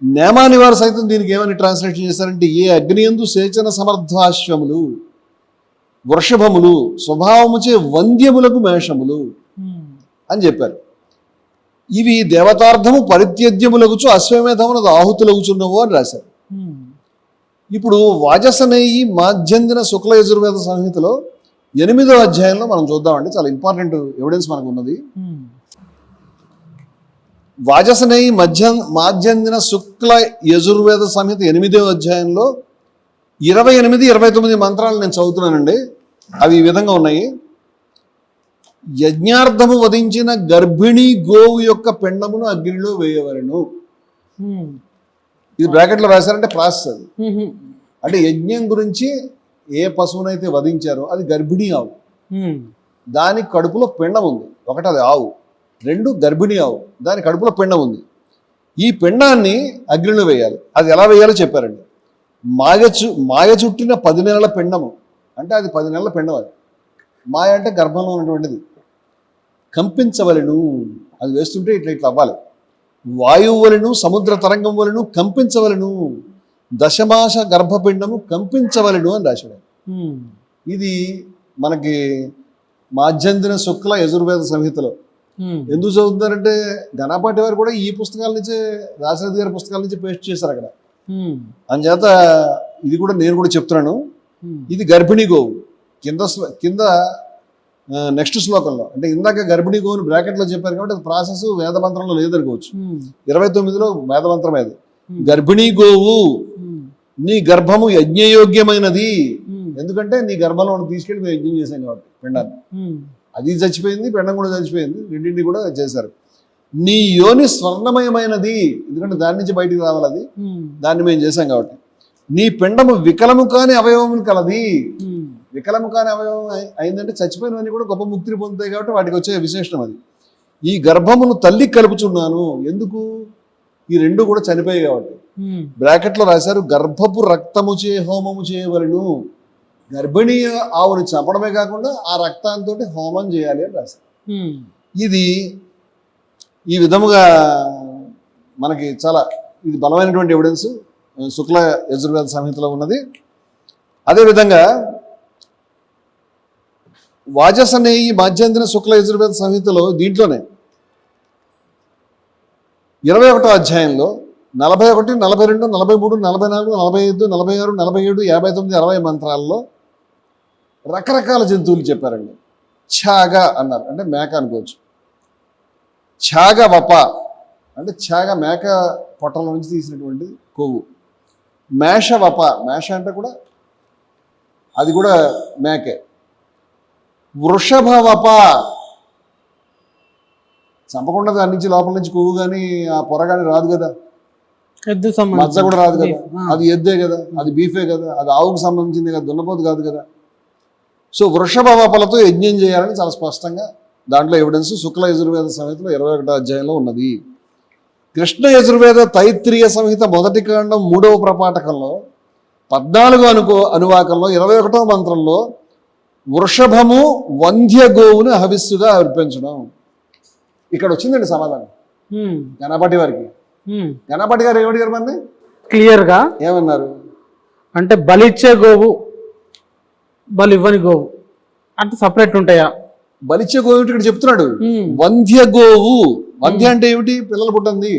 నేమాని వారు సైతం దీనికి ఏమని ట్రాన్స్లేషన్ చేశారంటే, ఏ అగ్నియందు సేచన సమర్థాశ్వములు వృషభములు స్వభావముచే వంద్యములకు మేషములు అని చెప్పారు. ఇవి దేవతార్థము పరిత్యజ్యములగుచు అశ్వమేధమునకు ఆహుతులగుచున్నవు అని రాశారు. ఇప్పుడు వాజసనేయి మాధ్యందిన శుక్ల యజుర్వేద సంహితలో 8వ అధ్యాయంలో మనం చూద్దామండి. చాలా ఇంపార్టెంట్ ఎవిడెన్స్ మనకు ఉన్నది. వాజసనేయి మాధ్యందిన శుక్ల యజుర్వేద సంహిత 8వ అధ్యాయంలో 28, 29 మంత్రాలు నేను చదువుతున్నానండి. అవి ఈ విధంగా ఉన్నాయి. యజ్ఞార్థము వధించిన గర్భిణీ గోవు యొక్క పిండమును అగ్నిలో వేయవలెను. ఇది బ్రాకెట్లో రాశారంటే ప్రాసెస్ అది. అంటే యజ్ఞం గురించి ఏ పశువునైతే వధించారో అది గర్భిణీ ఆవు, దాని కడుపులో పిండం ఉంది. ఒకటి అది ఆవు, 2 గర్భిణీ ఆవు, దాని కడుపులో పిండం ఉంది. ఈ పిండాన్ని అగ్నిలో వేయాలి. అది ఎలా వేయాలో చెప్పారండి. మాయ చుట్టిన 10 నెలల పిండము, అంటే అది 10 నెలల పిండం. అది మాయ అంటే గర్భంలో ఉన్నటువంటిది. కంపించవలను, అది వేస్తుంటే ఇట్లా ఇట్లా అవ్వాలి. వాయువు వలను సముద్ర తరంగం వలను కంపించవలను, దశమాస గర్భపిండము కంపించవలను అని రాశాడు. ఇది మనకి మాధ్యందిన శుక్ల యజుర్వేద సంహితలో. ఎందుకు చదువుతున్నారంటే ఘనపాటి వారు కూడా ఈ పుస్తకాల నుంచే, రాజరథి గారి పుస్తకాల నుంచి పేస్ట్ చేశారు అక్కడ. అందుచేత ఇది కూడా నేను కూడా చెప్తున్నాను. ఇది గర్భిణీ గోవు. కింద నెక్స్ట్ శ్లోకంలో, అంటే ఇందాక గర్భిణీ గోవుని బ్రాకెట్లో చెప్పారు కాబట్టి అది ప్రాసెస్ వేదమంత్రంలో లేదనుకోవచ్చు. 29లో వేదమంత్రం అది. గర్భిణీ గోవు నీ గర్భము యజ్ఞయోగ్యమైనది, ఎందుకంటే నీ గర్భంలో తీసుకెళ్ళి మేము యజ్ఞం చేశాం కాబట్టి పిండాన్ని. అది చచ్చిపోయింది, పిండం కూడా చచ్చిపోయింది, రెండింటిని కూడా చేశారు. నీ యోని స్వర్ణమయమైనది, ఎందుకంటే దాని నుంచి బయటికి రావాలి, అది దాన్ని మేము చేశాం కాబట్టి. నీ పిండము వికలము కాని అవయవములు కలది. వికలము కాని అవయవం అయిందంటే చచ్చిపోయినవన్నీ కూడా గొప్ప ముక్తిని పొందుతాయి కాబట్టి వాటికి వచ్చే విశేషణం అది. ఈ గర్భమును తల్లి కలుపుచున్నాను, ఎందుకు? ఈ 2 కూడా చనిపోయాయి కాబట్టి. బ్రాకెట్లో రాశారు, గర్భపు రక్తము చే హోమము చేయవలను. గర్భిణీ ఆవుని చంపడమే కాకుండా ఆ రక్తంతో హోమం చేయాలి అని రాశారు. ఇది ఈ విధముగా మనకి చాలా ఇది బలమైనటువంటి ఎవిడెన్స్ శుక్ల యజుర్వేద సంహితలో ఉన్నది. అదేవిధంగా వాజసనేయి మాధ్యందిన శుక్ల యజుర్వేద సంహితలో దీంట్లోనే 21వ అధ్యాయంలో 41, 42, 43, 44, 45, 46, 47, 59, 60 మంత్రాల్లో రకరకాల జంతువులు చెప్పారండి. ఛాగ అన్నారు, అంటే మేక అనుకోవచ్చు. ఛాగ వప అంటే ఛాగ మేక పొట్టల నుంచి తీసినటువంటి కొవ్వు. మేష వప, మేష అంటే కూడా అది కూడా మేకే. వృషభ వప, చంపకుండా దాని నుంచి లోపల నుంచి కొవ్వు కానీ ఆ పొర కానీ రాదు కదా, మజ్జ కూడా రాదు కదా, అది ఎద్దే కదా, అది బీఫే కదా, అది ఆవుకు సంబంధించింది కదా, దున్నపోతు కాదు కదా. సో వృషభ వపలతో యజ్ఞం చేయాలని చాలా స్పష్టంగా దాంట్లో ఎవిడెన్స్ శుక్ల యజుర్వేద సంహితలో 21వ అధ్యాయంలో ఉన్నది. కృష్ణ యజుర్వేద తైత్రీయ సంహిత 1వ కాండం 3వ ప్రపాఠకంలో 14 అనువాకంలో 21వ మంత్రంలో వృషభము వంధ్య గోవును హవిస్సుగా అర్పించడం. ఇక్కడ వచ్చిందండి సమాధానం గణపతి వారికి. గణపతి గారు ఏమడిగారు మన క్లియర్గా ఏమన్నారు అంటే బలిచ్చే గోవు, బలి ఇవ్వని గోవు అంటే సపరేట్ ఉంటాయా? బలిచ్చే గోవు ఇక్కడ చెప్తున్నాడు. వంధ్య గోవు, వంధ్య అంటే ఏమిటి? పిల్లలు పుట్టింది.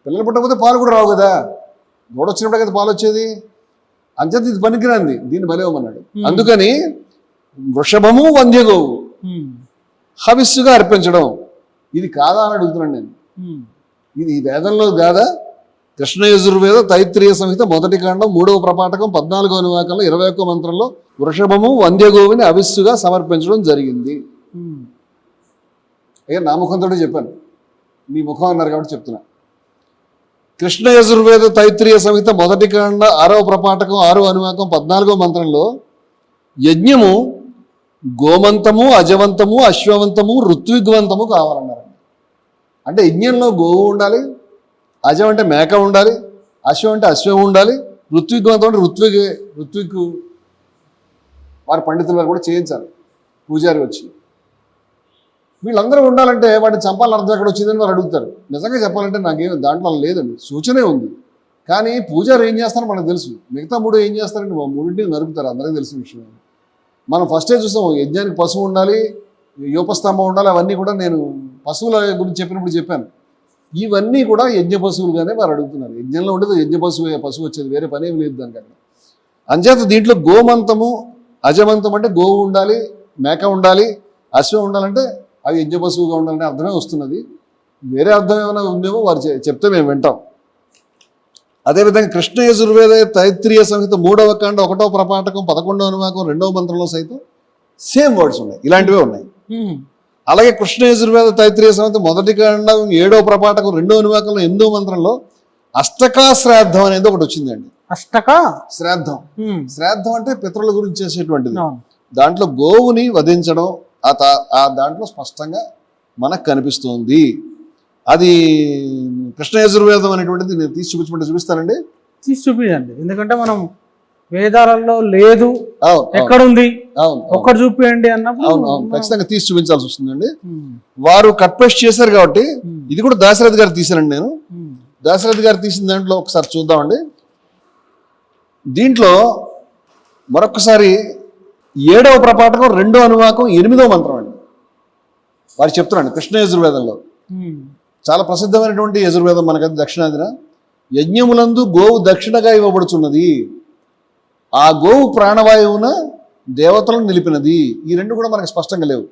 పిల్లలు పుట్టకపోతే పాలు కూడా రావు కదా, గోడొచ్చినప్పుడే కదా పాలు వచ్చేది. అంచేత ఇది పనికిరాంది, దీన్ని బలివ్వమన్నాడు. అందుకని వృషభము వంధ్య గోవు హవిస్సుగా అర్పించడం ఇది కాదా అని అడుగుతున్నాను నేను. ఇది వేదంలో కాదా? కృష్ణ యజుర్వేద తైత్రీయ సంహిత మొదటి కాండం 3వ ప్రపాఠకం 14వ అనువాకంలో 21వ మంత్రంలో వృషభము వంద్యగోవుని అవిస్సుగా సమర్పించడం జరిగింది. అయ్యా నా ముఖంతో చెప్పాను, మీ ముఖం అన్నారు కాబట్టి చెప్తున్నా. కృష్ణ యజుర్వేద తైత్రీయ సంహిత మొదటి కాండ 6వ ప్రపాఠకం 6వ అనువాకం 14వ మంత్రంలో యజ్ఞము గోమంతము అజవంతము అశ్వవంతము ఋత్విగ్వంతము కావాలన్నారు. అంటే యజ్ఞంలో గోవు ఉండాలి, అజం అంటే మేక ఉండాలి, అశ్వం అంటే అశ్వం ఉండాలి, ఋత్విగ్వంతం అంటే ఋత్విక్ వారి పండితులు కూడా చేయించాలి, పూజారి వచ్చి. వీళ్ళందరూ ఉండాలంటే వాటిని చంపాలని అర్థం ఎక్కడ వచ్చిందని వారు అడుగుతారు. నిజంగా చెప్పాలంటే నాకేం దాంట్లో లేదండి, సూచనే ఉంది. కానీ పూజారి ఏం చేస్తారో మనకు తెలుసు, మిగతా 3 ఏం చేస్తారంటే 3 నరుకుతారు, అందరికీ తెలిసిన విషయం. మనం ఫస్టే చూసాం, యజ్ఞానికి పశువు ఉండాలి, యోపస్తంభం ఉండాలి, అవన్నీ కూడా నేను పశువుల గురించి చెప్పినప్పుడు చెప్పాను. ఇవన్నీ కూడా యజ్ఞ పశువులుగానే వారు అడుగుతున్నారు. యజ్ఞంలో ఉండేది యజ్ఞ పశువు వచ్చేది, వేరే పని ఏమి లేదు దానికి అక్కడ. అంచేత దీంట్లో గోమంతము అజమంతం అంటే గోవు ఉండాలి, మేక ఉండాలి, అశ్వం ఉండాలంటే అవి యజ్ఞ పశువుగా ఉండాలనే అర్థమే వస్తున్నది. వేరే అర్థం ఏమైనా ఉందేమో వారు చెప్తే మేము వింటాం. అదేవిధంగా కృష్ణ యజుర్వేద తైత్రీయ సంహిత 3వ కాండ 1వ ప్రపాఠకం 11వ అనువాకం 2వ మంత్రంలో సైతం సేమ్ వర్డ్స్ ఉన్నాయి, ఇలాంటివే ఉన్నాయి. అలాగే కృష్ణ యజుర్వేద తైత్రీయ సంహిత మొదటి కాండం 7వ ప్రపాఠకం 2వ అనువాకంలో 8వ మంత్రంలో అష్టకా శ్రాద్ధం అనేది ఒకటి వచ్చిందండి. అష్టకా శ్రాద్ధం, శ్రాద్ధం అంటే పితరుల గురించి చేసేటువంటిది. దాంట్లో గోవుని వధించడం ఆ దాంట్లో స్పష్టంగా మనకు కనిపిస్తుంది. అది కృష్ణ యజుర్వేదం అనేటువంటిది నేను తీసి చూపిస్తానండి. తీసి చూపించండి, ఎందుకంటే మనం వేదాలలో లేదు ఎక్కడుంది ఒక్కటి చూపించండి అన్నప్పుడు ఖచ్చితంగా తీసి చూపించాల్సి వస్తుందండి. వారు కట్ పేస్ట్ చేశారు కాబట్టి ఇది కూడా దాశరథి గారు తీశానండి. నేను దాశరథి గారు తీసిన దాంట్లో ఒకసారి చూద్దామండి. దీంట్లో మరొకసారి 7వ ప్రపాఠకం 2వ అనువాకం 8వ మంత్రం అండి. వారు చెప్తున్నాండి కృష్ణ యజుర్వేదంలో చాలా ప్రసిద్ధమైనటువంటి యజుర్వేదం మనకది దక్షిణాదిన. యజ్ఞములందు గోవు దక్షిణగా ఇవ్వబడుచున్నది, ఆ గోవు ప్రాణవాయువున దేవతలను నిలిపినది. ఈ 2 కూడా మనకు స్పష్టంగా లేవు.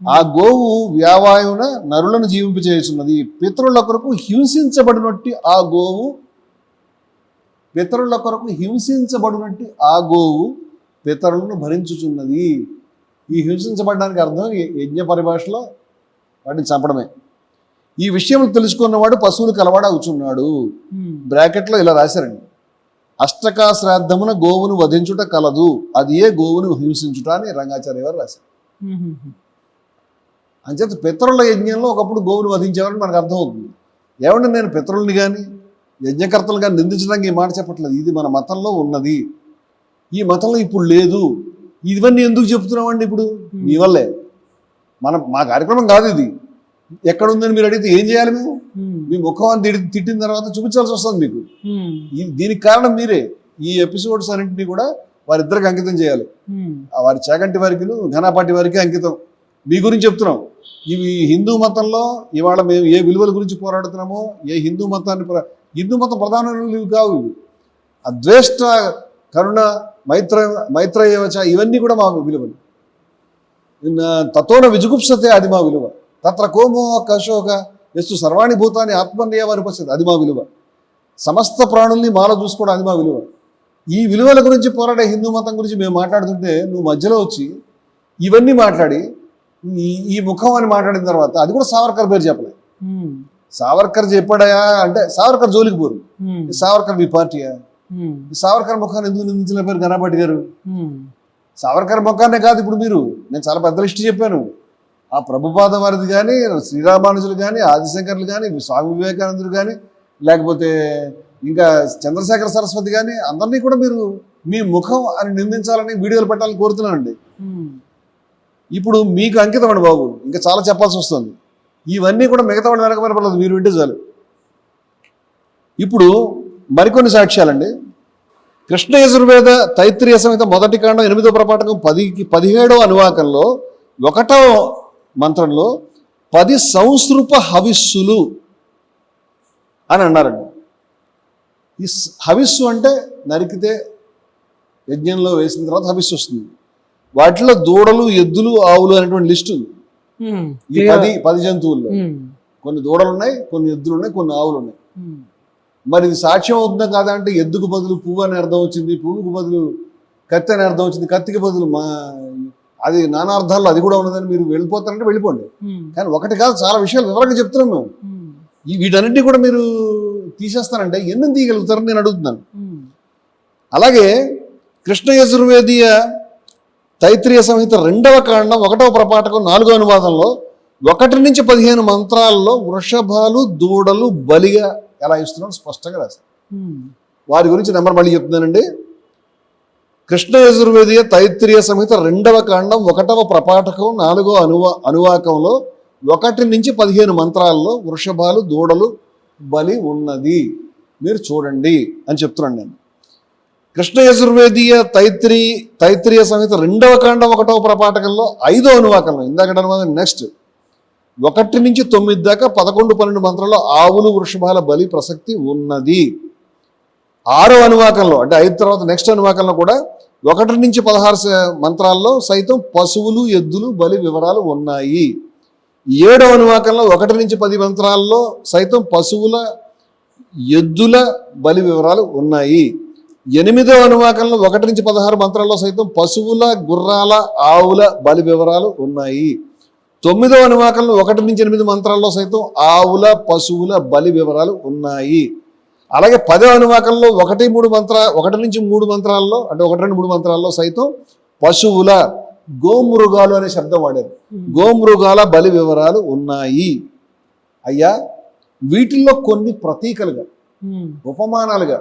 ఆ గోవు వ్యావాయువున నరులను జీవింపచేయుచున్నది. పితరుల కొరకు హింసించబడినట్టు ఆ గోవు పితరులను భరించుచున్నది. ఈ హింసించబడడానికి అర్థం యజ్ఞ పరిభాషలో వాటిని చంపడమే. ఈ విషయం తెలుసుకున్నవాడు పశువులకు అలవాడు అవుతున్నాడు. బ్రాకెట్లో ఇలా రాశారండి, అష్టకా శ్రాద్ధమున గోవును వధించుట కలదు, అది ఏ గోవును హింసించుట అని రంగాచార్య గారు రాశారు. అంచేత పితరుల యజ్ఞంలో ఒకప్పుడు గోవును వధించేవారని మనకు అర్థమవుతుంది. ఏమంటే నేను పితరుల్ని కానీ యజ్ఞకర్తలు కానీ నిందించడానికి ఈ మాట చెప్పట్లేదు, ఇది మన మతంలో ఉన్నది, ఈ మతంలో ఇప్పుడు లేదు. ఇవన్నీ ఎందుకు చెప్తున్నామండి ఇప్పుడు మీ వల్లే. మా కార్యక్రమం కాదు ఇది. ఎక్కడుందని మీరు అడిగితే ఏం చేయాలి? మేము మీ ముఖం తిట్టిన తర్వాత చూపించాల్సి వస్తుంది మీకు. దీనికి కారణం మీరే. ఈ ఎపిసోడ్స్ అన్నింటినీ కూడా వారిద్దరికి అంకితం చేయాలి. వారి చాగంటి వారికి ఘనాపాటి వారికి అంకితం. మీ గురించి చెప్తున్నాం. ఇవి హిందూ మతంలో ఇవాళ మేము ఏ విలువల గురించి పోరాడుతున్నామో, ఏ హిందూ మతం ప్రధానమైన విలువలు కావు ఇవి. అద్వేష్ట కరుణ మైత్రేయవచ ఇవన్నీ కూడా మా విలువలు. తతోన విజుగుప్సతే అది మా విలువ. తత్ర కోమో కశోక ఎస్తు సర్వాణి భూతాన్ని ఆత్మన్యవనిపస్తుంది అది మా విలువ. సమస్త ప్రాణుల్ని మాల చూసుకోవడం అది మా విలువ. ఈ విలువల గురించి పోరాడే హిందూ మతం గురించి మేము మాట్లాడుతుంటే నువ్వు మధ్యలో వచ్చి ఇవన్నీ మాట్లాడి ఈ ముఖం అని మాట్లాడిన తర్వాత అది కూడా సావర్కర్ పేరు చెప్పలేదు. సావర్కర్ చెప్పాడయా అంటే సావర్కర్ జోలికి పోరు. సావర్కర్ మీ పార్టీయా? సావర్కర్ ముఖాన్ని ఎందుకు నిందించిన పేరు ఘనాపాటి గారు? సావర్కర్ ముఖాన్నే కాదు, ఇప్పుడు నేను చాలా పెద్ద లిస్టు చెప్పాను. ఆ ప్రభుపాద వారిది కానీ, శ్రీరామానుజులు కానీ, ఆదిశంకర్లు కానీ, స్వామి వివేకానందులు కానీ, లేకపోతే ఇంకా చంద్రశేఖర సరస్వతి కానీ, అందరినీ కూడా మీరు మీ ముఖం అని నిందించాలని వీడియోలు పెట్టాలని కోరుతున్నానండి. ఇప్పుడు మీకు అంకితం అండి బాబు, ఇంకా చాలా చెప్పాల్సి వస్తుంది. ఇవన్నీ కూడా మిగతా వాళ్ళు వెనకబడలేదు, మీరు వింటే చాలు. ఇప్పుడు మరికొన్ని సాక్ష్యాలండి. కృష్ణ యజుర్వేద తైత్రీయ సంహిత మొదటి కాండం 8వ ప్రపాఠకం 17వ అనువాకంలో 1వ మంత్రంలో 10 సంస్కృప హవిస్సులు అని అన్నారండి. ఈ హవిస్సు అంటే నరికితే యజ్ఞంలో వేసిన తర్వాత హవిస్సు వస్తుంది. వాటిలో దూడలు, ఎద్దులు, ఆవులు అనేటువంటి లిస్టు ఉంది. ఈ 10 జంతువుల్లో కొన్ని దూడలు ఉన్నాయి, కొన్ని ఎద్దులు ఉన్నాయి, కొన్ని ఆవులు ఉన్నాయి. మరి ఇది సాక్ష్యం అవుతుందా కాదా అంటే ఎద్దుకు బదులు పువ్వు అని అర్థం వచ్చింది, పువ్వుకు బదులు కత్తి అని అర్థం వచ్చింది, కత్తికి బదులు అది నానా అర్థాల్లో అది కూడా ఉన్నదని మీరు వెళ్ళిపోతారంటే వెళ్ళిపోండి. కానీ ఒకటి కాదు, చాలా విషయాలు వివరంగా చెప్తున్నాం మేము. వీటన్నింటినీ కూడా మీరు తీసేస్తారంటే ఎందుకు తీయగలుగుతారని నేను అడుగుతున్నాను. అలాగే కృష్ణ యజుర్వేదీయ తైత్రీయ సంహిత 2వ కాండం 1వ ప్రపాఠకం 4వ అనువాదంలో 1 నుంచి 15 మంత్రాల్లో వృషభాలు దూడలు బలిగా ఎలా ఇస్తున్నారో స్పష్టంగా రాశారు. వారి గురించి నెంబర్ మళ్ళీ చెప్తున్నానండి. కృష్ణ యజుర్వేదీయ తైత్రీయ సంహిత 2వ కాండం 1వ ప్రపాఠకం 4వ అనువాకంలో 1 నుంచి 15 మంత్రాల్లో వృషభాలు దూడలు బలి ఉన్నది, మీరు చూడండి అని చెప్తున్నాను నేను. కృష్ణ యజుర్వేదీయ తైత్రీయ సంహిత 2వ కాండం 1వ ప్రపాఠకంలో 5వ అనువాకంలో, ఇందాక అనువాదం నెక్స్ట్ 1 నుంచి 9 దాకా 11, 12 మంత్రాల్లో ఆవులు వృషభాల బలి ప్రసక్తి ఉన్నది. 6వ అనువాకంలో అంటే 5 తర్వాత నెక్స్ట్ అనువాకంలో కూడా 1 నుంచి 16 మంత్రాల్లో సైతం పశువులు ఎద్దులు బలి వివరాలు ఉన్నాయి. 7వ అనువాకంలో 1 నుంచి 10 మంత్రాల్లో సైతం పశువుల ఎద్దుల బలి వివరాలు ఉన్నాయి. 8వ అనువాకంలో 1 నుంచి 16 మంత్రాల్లో సైతం పశువుల గుర్రాల ఆవుల బలి వివరాలు ఉన్నాయి. 9వ అనువాకంలో 1 నుంచి 8 మంత్రాల్లో సైతం ఆవుల పశువుల బలి వివరాలు ఉన్నాయి. అలాగే 10వ అనువాకంలో 1 నుంచి 3 మంత్రాల్లో అంటే 1, 2, 3 మంత్రాల్లో సైతం పశువుల గోమృగాలు అనే శబ్దం వాడారు, గోమృగాల బలి వివరాలు ఉన్నాయి. అయ్యా వీటిల్లో కొన్ని ప్రతీకలుగా ఉపమానాలుగా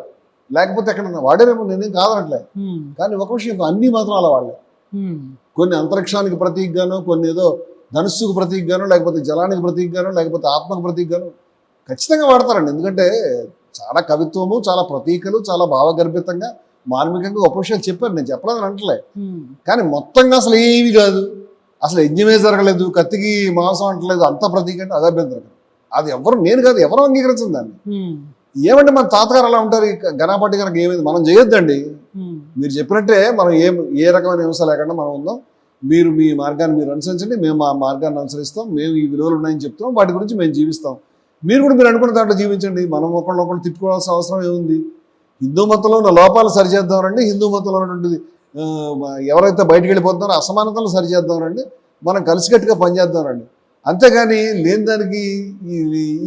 లేకపోతే ఎక్కడన్నా వాడారేమో నేనేం కాదనట్లే, కానీ ఒక విషయం అన్ని మాత్రం అలా వాడలే. కొన్ని అంతరిక్షానికి ప్రతీకగానో, కొన్ని ఏదో ధనుస్సుకు ప్రతీకగానో, లేకపోతే జలానికి ప్రతీకగానో, లేకపోతే ఆత్మకు ప్రతీకగానో ఖచ్చితంగా వాడతారండి. ఎందుకంటే చాలా కవిత్వము, చాలా ప్రతీకలు, చాలా భావగర్భితంగా మార్మికంగా గొప్ప విషయాలు చెప్పారు. నేను చెప్పలేదని అంటలే, కానీ మొత్తంగా అసలు ఏమి కాదు, అసలు యజ్ఞమే జరగలేదు, కత్తికి మాంసం అంటలేదు, అంత ప్రతీక అంటే అదే అభ్యంతరం. అది నేను కాదు, ఎవరు అంగీకరించింది దాన్ని. ఏమంటే మన తాతగారు అలా ఉంటారు, గణపతి గారికి ఏమైంది మనం చేయొద్దండి. మీరు చెప్పినట్టే మనం ఏ రకమైన హింస లేకుండా మనం ఉందాం, మీరు మీ మార్గాన్ని మీరు అనుసరించండి, మేము మా మార్గాన్ని అనుసరిస్తాం, మేము ఈ విలువలు ఉన్నాయని చెప్తాం, వాటి గురించి మేము జీవిస్తాం, మీరు కూడా మీరు అనుకున్న దాంట్లో జీవించండి. మనం ఒకళ్ళు తిప్పుకోవాల్సిన అవసరం ఏముంది? హిందూ మతంలో ఉన్న లోపాలు సరిచేద్దాం రండి, హిందూ మతంలో ఉన్నటువంటి ఎవరైతే బయటకు వెళ్ళిపోతున్నారో అసమానతలు సరిచేద్దాం రండి, మనం కలిసికట్టుగా పనిచేద్దాం రండి. అంతేగాని లేని దానికి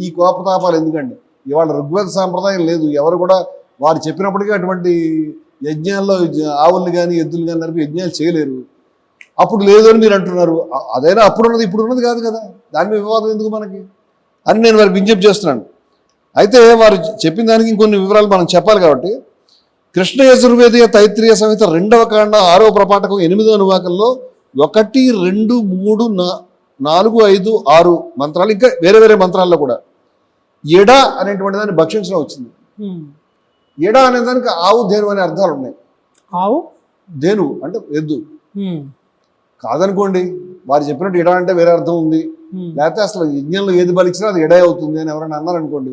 ఈ కోపతాపాలు ఎందుకండి? ఇవాళ ఋగ్వేద సాంప్రదాయం లేదు, ఎవరు కూడా వారు చెప్పినప్పటికీ అటువంటి యజ్ఞాల్లో ఆవుల్ని కానీ ఎద్దులు కానీ నడిపి యజ్ఞాలు చేయలేరు. అప్పుడు లేదు అని మీరు అంటున్నారు, అదైనా అప్పుడు ఉన్నది ఇప్పుడు ఉన్నది కాదు కదా, దాని మీద వివాదం ఎందుకు మనకి అని నేను వారికి విజ్ఞప్తి చేస్తున్నాను. అయితే వారు చెప్పిన దానికి ఇంకొన్ని వివరాలు మనం చెప్పాలి కాబట్టి, కృష్ణ యజుర్వేదీయ తైత్రీయ సంహిత 2వ కాండం 6వ ప్రపాఠకం 8వ అనువాకంలో 1, 2, 3, 4, 5, 6 మంత్రాలు, ఇంకా వేరే వేరే మంత్రాల్లో కూడా ఎడ అనేటువంటి దాన్ని భక్షించడం వచ్చింది. ఎడ అనే దానికి ఆవు ధేను అనే అర్థాలు ఉన్నాయి. ఆవు ధేను అంటే ఎద్దు కాదనుకోండి, వారు చెప్పినట్టు ఎడ అంటే వేరే అర్థం ఉంది, లేకపోతే అసలు యజ్ఞంలో ఏది బలిచ్చినా అది ఎడే అవుతుంది అని ఎవరైనా అన్నారనుకోండి,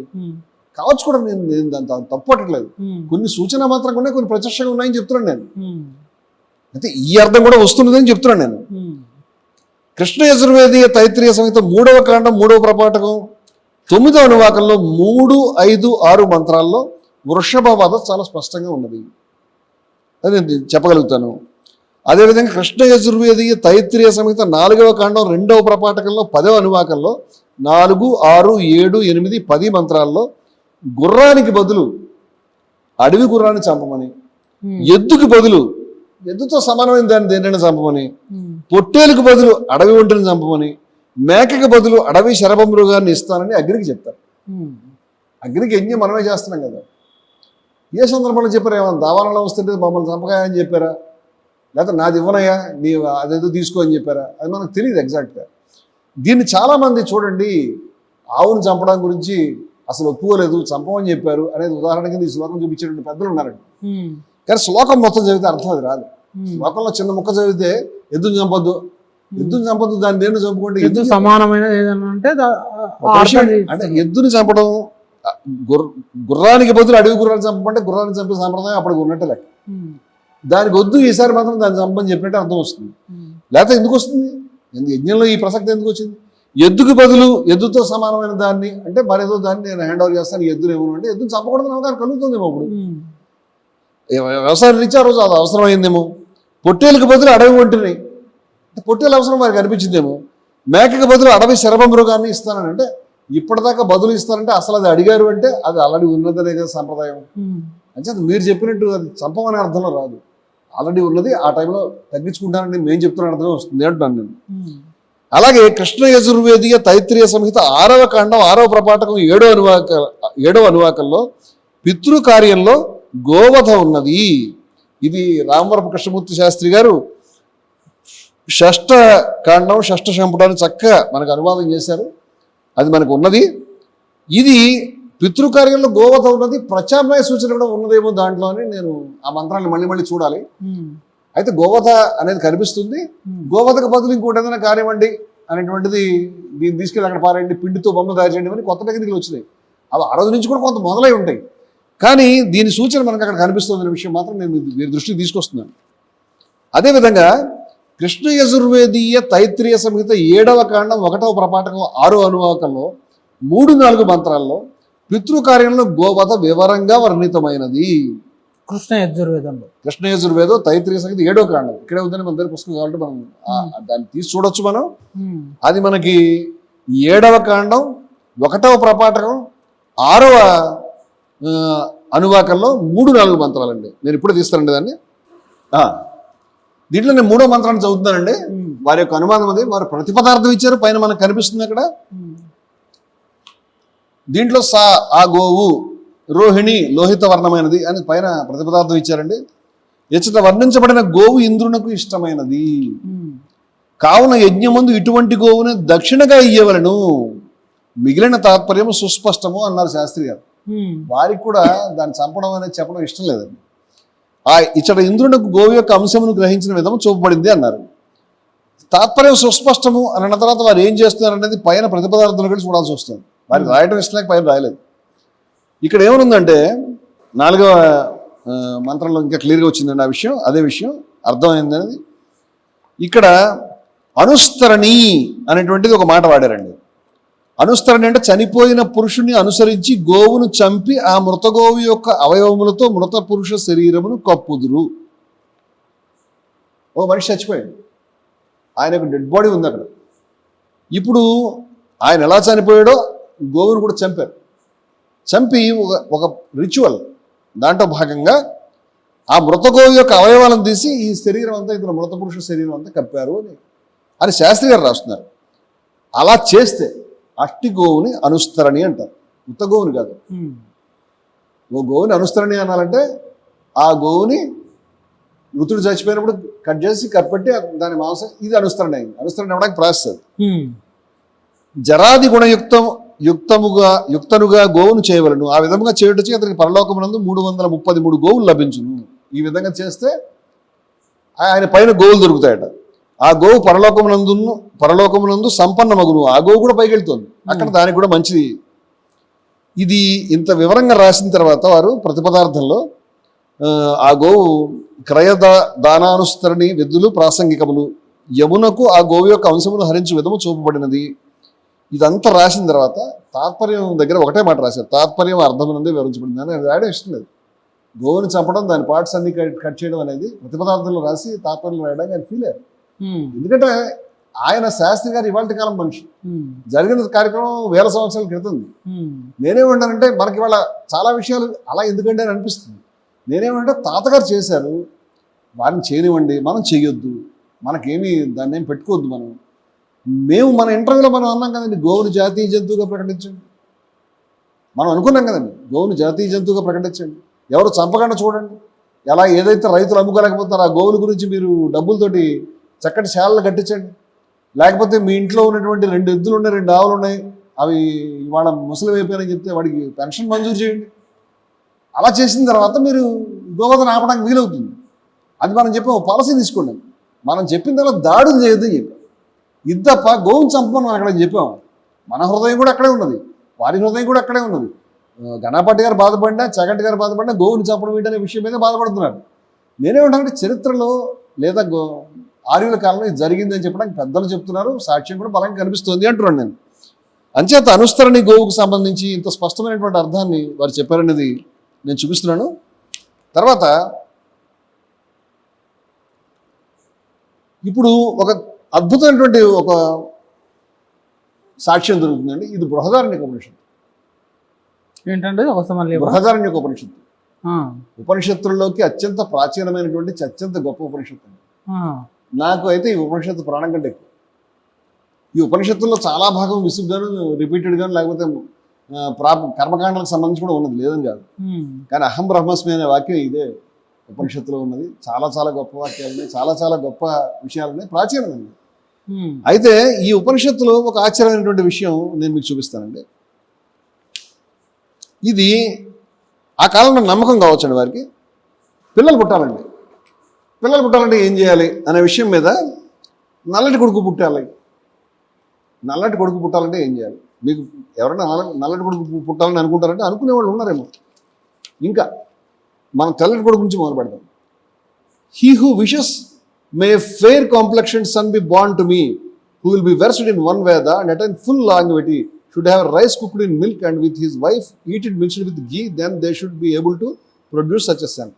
కావచ్చు కూడా. నేను దాని తప్పట్లేదు, కొన్ని సూచన మాత్రం కూడా కొన్ని ప్రత్యక్షంగా ఉన్నాయని చెప్తున్నాను నేను. అయితే ఈ అర్థం కూడా వస్తున్నదని చెప్తున్నాను నేను. కృష్ణ యజుర్వేదీయ తైత్రీయ సంహిత 3వ కాండం 3వ ప్రపాఠకం 9వ అనువాకంలో 3, 5, 6 మంత్రాల్లో వృషభ వధ చాలా స్పష్టంగా ఉన్నది అని నేను చెప్పగలుగుతాను. అదేవిధంగా కృష్ణ యజుర్వేదీయ తైత్రీయ సంహిత 4వ కాండం 2వ ప్రపాఠకంలో 10వ అనువాకంలో 4, 6, 7, 8, 10 మంత్రాల్లో గుర్రానికి బదులు అడవి గుర్రాన్ని చంపమని, ఎద్దుకి బదులు ఎద్దుతో సమానమైన దాన్ని దేన్నైనా చంపమని, పొట్టేలుకు బదులు అడవి ఒంటిని చంపమని, మేకకి బదులు అడవి శరభమృగాన్ని ఇస్తానని అగ్నికి చెప్తారు. అగ్నికి యజ్ఞం మనమే చేస్తున్నాం కదా. ఏ సందర్భంలో చెప్పారు? ఏమన్నా దావాలలో వస్తుంటే మమ్మల్ని చంపకాయని చెప్పారా, లేకపోతే నాది ఇవ్వనయ్యా నీ అదేదో తీసుకో అని చెప్పారా? అది మనకు తెలియదు ఎగ్జాక్ట్గా. దీన్ని చాలామంది చూడండి ఆవును చంపడం గురించి అసలు ఒప్పుకోలేదు, చంపమని చెప్పారు అనేది ఉదాహరణ కింద ఈ శ్లోకం చూపించేటువంటి పెద్దలు ఉన్నారండి. కానీ శ్లోకం మొత్తం చదివితే అర్థం అది రాదు. శ్లోకంలో చిన్న ముక్క చదివితే ఎద్దును చంపొద్దు, ఎద్దుని చంపొద్దు, దాన్ని నేను చంపుకోండి, ఎద్దు సమానమైన అంటే ఎద్దుని చంపడం, గుర్రానికి బదులు అడవి గుర్రాన్ని చంపమంటే గుర్రాన్ని చంపే సాంప్రదాయం అప్పటికి ఉన్నట్టే లెక్క. దానికి వద్దు, ఈసారి మాత్రం దాన్ని చంపని చెప్పినట్టే అర్థం వస్తుంది. లేకపోతే ఎందుకు వస్తుంది? యజ్ఞంలో ఈ ప్రసక్తి ఎందుకు వచ్చింది? ఎద్దుకు బదులు ఎద్దుతో సమానమైన దాన్ని అంటే మరేదో దాన్ని నేను హ్యాండ్ ఓవర్ చేస్తాను, ఎద్దును ఏమో అంటే ఎద్దును చంపకూడదని అవగాహన కలుగుతుందేమో అప్పుడు. వ్యవసాయం రీత్యా రోజు అది అవసరమైందేమో. పొట్టేలకు బదులు అడవి ఒంటిని అంటే పొట్టేలు అవసరం వారికి అనిపించిందేమో. మేకకి బదులు అడవి శరభ మృగాన్ని ఇస్తానని అంటే ఇప్పటిదాకా బదులు ఇస్తానంటే అసలు అది అడిగారు అంటే అది ఆల్రెడీ ఉన్నదనే కదా సంప్రదాయం. అంటే మీరు చెప్పినట్టు అది చంపమనే అర్థంలో రాదు, ఆల్రెడీ ఉన్నది ఆ టైంలో తగ్గించుకుంటానని మేము చెప్తున్న అర్థమే వస్తుంది అంటున్నాను నేను. అలాగే కృష్ణ యజుర్వేదీయ తైత్రీయ సంహిత 6వ కాండం 6వ ప్రపాఠకం 7వ అనువాకంలో పితృకార్యంలో గోవధ ఉన్నది. ఇది రామవరపు కృష్ణమూర్తి శాస్త్రి గారు 6వ కాండం 6వ సంపుటాన్ని చక్కగా మనకు అనువాదం చేశారు. అది మనకు ఉన్నది. ఇది పితృకార్యంలో గోవధ ఉన్నది, ప్రత్యామ్నాయ సూచన కూడా ఉన్నదేమో దాంట్లో అని నేను ఆ మంత్రాన్ని మళ్ళీ మళ్ళీ చూడాలి. అయితే గోవధ అనేది కనిపిస్తుంది. గోవధకు బదులు ఇంకోటి ఏదైనా కానివ్వండి అనేటువంటిది, దీన్ని తీసుకెళ్ళి అక్కడ పారేయండి, పిండితో బొమ్మ తయారు చేయండి అని కొత్త టెక్నిక్లు వచ్చినాయి. అవి ఆ రోజు నుంచి కూడా కొంత మొదలై ఉంటాయి. కానీ దీని సూచన మనకు అక్కడ కనిపిస్తుంది అనే విషయం మాత్రం నేను వీరి దృష్టికి తీసుకొస్తున్నాను. అదేవిధంగా కృష్ణ యజుర్వేదీయ తైత్రీయ సంహిత 7వ కాండం 1వ ప్రపాఠకం 6వ అనువాకంలో 3-4 మంత్రాల్లో పితృకార్యంలో గోవధ వివరంగా వర్ణితమైనది. కృష్ణ యజుర్వేదం తైత్రీయ సంహిత 7వ కాండం ఇక్కడే ఉందని మన దగ్గర పుస్తకం కాబట్టి మనం దాన్ని తీసి చూడొచ్చు మనం. అది మనకి 7వ కాండం 1వ ప్రపాఠకం 6వ అనువాకంలో 3-4 మంత్రాలండి. నేను ఇప్పుడు తీస్తానండి దాన్ని. దీంట్లో నేను 3వ మంత్రాన్ని చదువుతున్నానండి. వారి యొక్క అనుమానం అది, వారు ప్రతిపదార్థం ఇచ్చారు, పైన మనకు కనిపిస్తుంది అక్కడ. దీంట్లో ఆ గోవు రోహిణి లోహిత వర్ణమైనది అని పైన ప్రతిపదార్థం ఇచ్చారండి. ఇచ్చట వర్ణించబడిన గోవు ఇంద్రునకు ఇష్టమైనది కావున యజ్ఞమందు ఇటువంటి గోవుని దక్షిణగా ఇయ్యవలను, మిగిలిన తాత్పర్యం సుస్పష్టము అన్నారు శాస్త్రి గారు. వారికి కూడా దాన్ని చంపడం అనేది చెప్పడం ఇష్టం లేదండి. ఇచ్చట ఇంద్రునకు గోవు యొక్క అంశమును గ్రహించిన విధము చూపబడింది అన్నారు. తాత్పర్యం సుస్పష్టము అన్న తర్వాత వారు ఏం చేస్తున్నారు అనేది పైన ప్రతిపదార్థంలో కూడా చూడాల్సి వస్తుంది. వారికి రాయడం ఇష్టం లేక పైన రాయలేదు. ఇక్కడ ఏమనుందంటే 4వ మంత్రంలో ఇంకా క్లియర్గా వచ్చిందండి ఆ విషయం. అదే విషయం అర్థమైంది అనేది. ఇక్కడ అనుస్తరణి అనేటువంటిది ఒక మాట వాడారండి. అనుస్తరణి అంటే చనిపోయిన పురుషుని అనుసరించి గోవును చంపి ఆ మృత గోవు యొక్క అవయవములతో మృత పురుష శరీరమును కప్పుదురు. ఓ మనిషి చచ్చిపోయాడు, ఆయన యొక్క డెడ్ బాడీ ఉంది అక్కడ. ఇప్పుడు ఆయన ఎలా చనిపోయాడో గోవును కూడా చంపారు. చంపి ఒక రిచువల్ దాంట్లో భాగంగా ఆ మృత గోవు యొక్క అవయవాలను తీసి ఈ శరీరం అంతా, ఇతర మృత పురుష శరీరం అంతా కప్పారు అని శాస్త్రి గారు రాస్తున్నారు. అలా చేస్తే అట్టి గోవుని అనుస్తరణి అంటారు, ఉత్త గోవుని కాదు. ఓ గోవుని అనుస్తరణి అనాలంటే ఆ గోవుని మృతుడు చచ్చిపోయినప్పుడు కట్ చేసి కప్పెట్టి దాని మాంసం, ఇది అనుస్తరణ అయింది. అనుస్తరణ అవ్వడానికి ప్రాసెస్ అది. జరాది యుక్తనుగా గోవును చేయవలను, ఆ విధంగా చేయుటచి అతనికి పరలోకమునందు 333 గోవులు లభించును. ఈ విధంగా చేస్తే ఆయన పైన గోవులు దొరుకుతాయట. ఆ గోవు పరలోకమునందు సంపన్నమగును. ఆ గోవు కూడా పైకి వెళ్తుంది, అక్కడ దానికి కూడా మంచిది. ఇది ఇంత వివరంగా రాసిన తర్వాత వారు ప్రతిపదార్థంలో ఆ గోవు దానానుస్తరణి విద్దులు ప్రాసంగికములు, యమునకు ఆ గోవు యొక్క అంశమును హరించు విధము చూపబడినది. ఇదంతా రాసిన తర్వాత తాత్పర్యం దగ్గర ఒకటే మాట రాశారు, తాత్పర్యం అర్థమునందే వివరించబడింది అని రాయడం ఇష్టం లేదు. గోవుని చంపడం, దాని పార్ట్స్ అన్ని కట్ చేయడం అనేది ప్రతిపదార్థంలో రాసి తాత్పర్యం రాయడానికి ఆయన ఫీల్ అయ్యారు. ఎందుకంటే ఆయన శాస్త్రి గారు ఇవాళ కాలం మనిషి, జరిగిన కార్యక్రమం 1000 సంవత్సరాల క్రితం. నేనేమంటానంటే మనకి ఇవాళ చాలా విషయాలు అలా ఎందుకంటే అని అనిపిస్తుంది. నేనేమంటే తాతగారు చేశారు, వారిని చేయనివ్వండి, మనం చేయొద్దు, మనకేమీ దాన్ని ఏం పెట్టుకోవద్దు. మేము మన ఇంటర్వ్యూలో మనం అన్నాం కదండి, గోవును జాతీయ జంతువుగా ప్రకటించండి. మనం అనుకున్నాం కదండి, గోవును జాతీయ జంతువుగా ప్రకటించండి, ఎవరు చంపకుండా చూడండి. ఎలా ఏదైతే రైతులు అమ్ముకోలేకపోతారో ఆ గోవుల గురించి మీరు డబ్బులతోటి చక్కటి శాలలు కట్టించండి. లేకపోతే మీ ఇంట్లో ఉన్నటువంటి 2 ఎద్దులు ఉన్నాయి, 2 ఆవులు ఉన్నాయి, అవి ఇవాళ ముసలి అయిపోయారని చెప్తే వాడికి పెన్షన్ మంజూరు చేయండి. అలా చేసిన తర్వాత మీరు గోవధను ఆపడానికి వీలవుతుంది. అది మనం చెప్పాం, పాలసీ తీసుకోండి. మనం చెప్పిన తర్వాత దాడులు చేయొద్దని చెప్పాం. ఇది తప్ప గోవును చంపమని అక్కడ చెప్పాము. మన హృదయం కూడా అక్కడే ఉన్నది, వారి హృదయం కూడా అక్కడే ఉన్నది. గణపాటి గారు బాధపడినా, చగంటి గారు బాధపడినా గోవుని చంపడం ఏంటనే విషయం మీద బాధపడుతున్నారు. నేనేమంటానంటే చరిత్రలో లేదా ఆర్యుల కాలంలో ఇది జరిగిందని చెప్పడానికి పెద్దలు చెప్తున్నారు, సాక్ష్యం కూడా బలంగా కనిపిస్తుంది అంటున్నాను నేను. అంచేత అనుస్తరణి గోవుకు సంబంధించి ఇంత స్పష్టమైనటువంటి అర్థాన్ని వారు చెప్పారనేది నేను చూపిస్తున్నాను. తర్వాత ఇప్పుడు ఒక అద్భుతమైనటువంటి ఒక సాక్ష్యం దొరుకుతుందండి. ఇది బృహదారణ్యక ఉపనిషత్తు. ఏంటంటే ఒకసారి మళ్ళీ బృహదారణ్యక ఉపనిషత్తు ఉపనిషత్తుల్లోకి అత్యంత ప్రాచీనమైనటువంటి అత్యంత గొప్ప ఉపనిషత్తు అండి. నాకు అయితే ఈ ఉపనిషత్తు ప్రాణం కంటే ఎక్కువ. ఈ ఉపనిషత్తుల్లో చాలా భాగం విసుగ్గాను, రిపీటెడ్గాను, లేకపోతే కర్మకాండాలకు సంబంధించి కూడా ఉన్నది, లేదని కాదు. కానీ అహం బ్రహ్మస్మి అనే వాక్యం ఇదే ఉపనిషత్తులో ఉన్నది. చాలా చాలా గొప్ప వాక్యాలు ఉన్నాయి, చాలా చాలా గొప్ప విషయాలు ఉన్నాయి, ప్రాచీనమైనవి. అయితే ఈ ఉపనిషత్తులో ఒక ఆశ్చర్యమైనటువంటి విషయం నేను మీకు చూపిస్తానండి. ఇది ఆ కాలంలో నమ్మకం కావచ్చండి వారికి. పిల్లలు పుట్టాలంటే ఏం చేయాలి అనే విషయం మీద నల్లటి కొడుకు పుట్టాలంటే ఏం చేయాలి? మీకు ఎవరైనా నల్లటి కొడుకు పుట్టాలని అనుకుంటారంటే అనుకునే వాళ్ళు ఉన్నారేమో. ఇంకా మనం తెల్లటి కొడుకు నుంచి మొదలు పెడతాం. He who wishes may fair complexion son be born to me who will be versed in one Veda and attain full language should have rice cooked in milk and with his wife eat it mixed with ghee, then they should be able to produce such a son.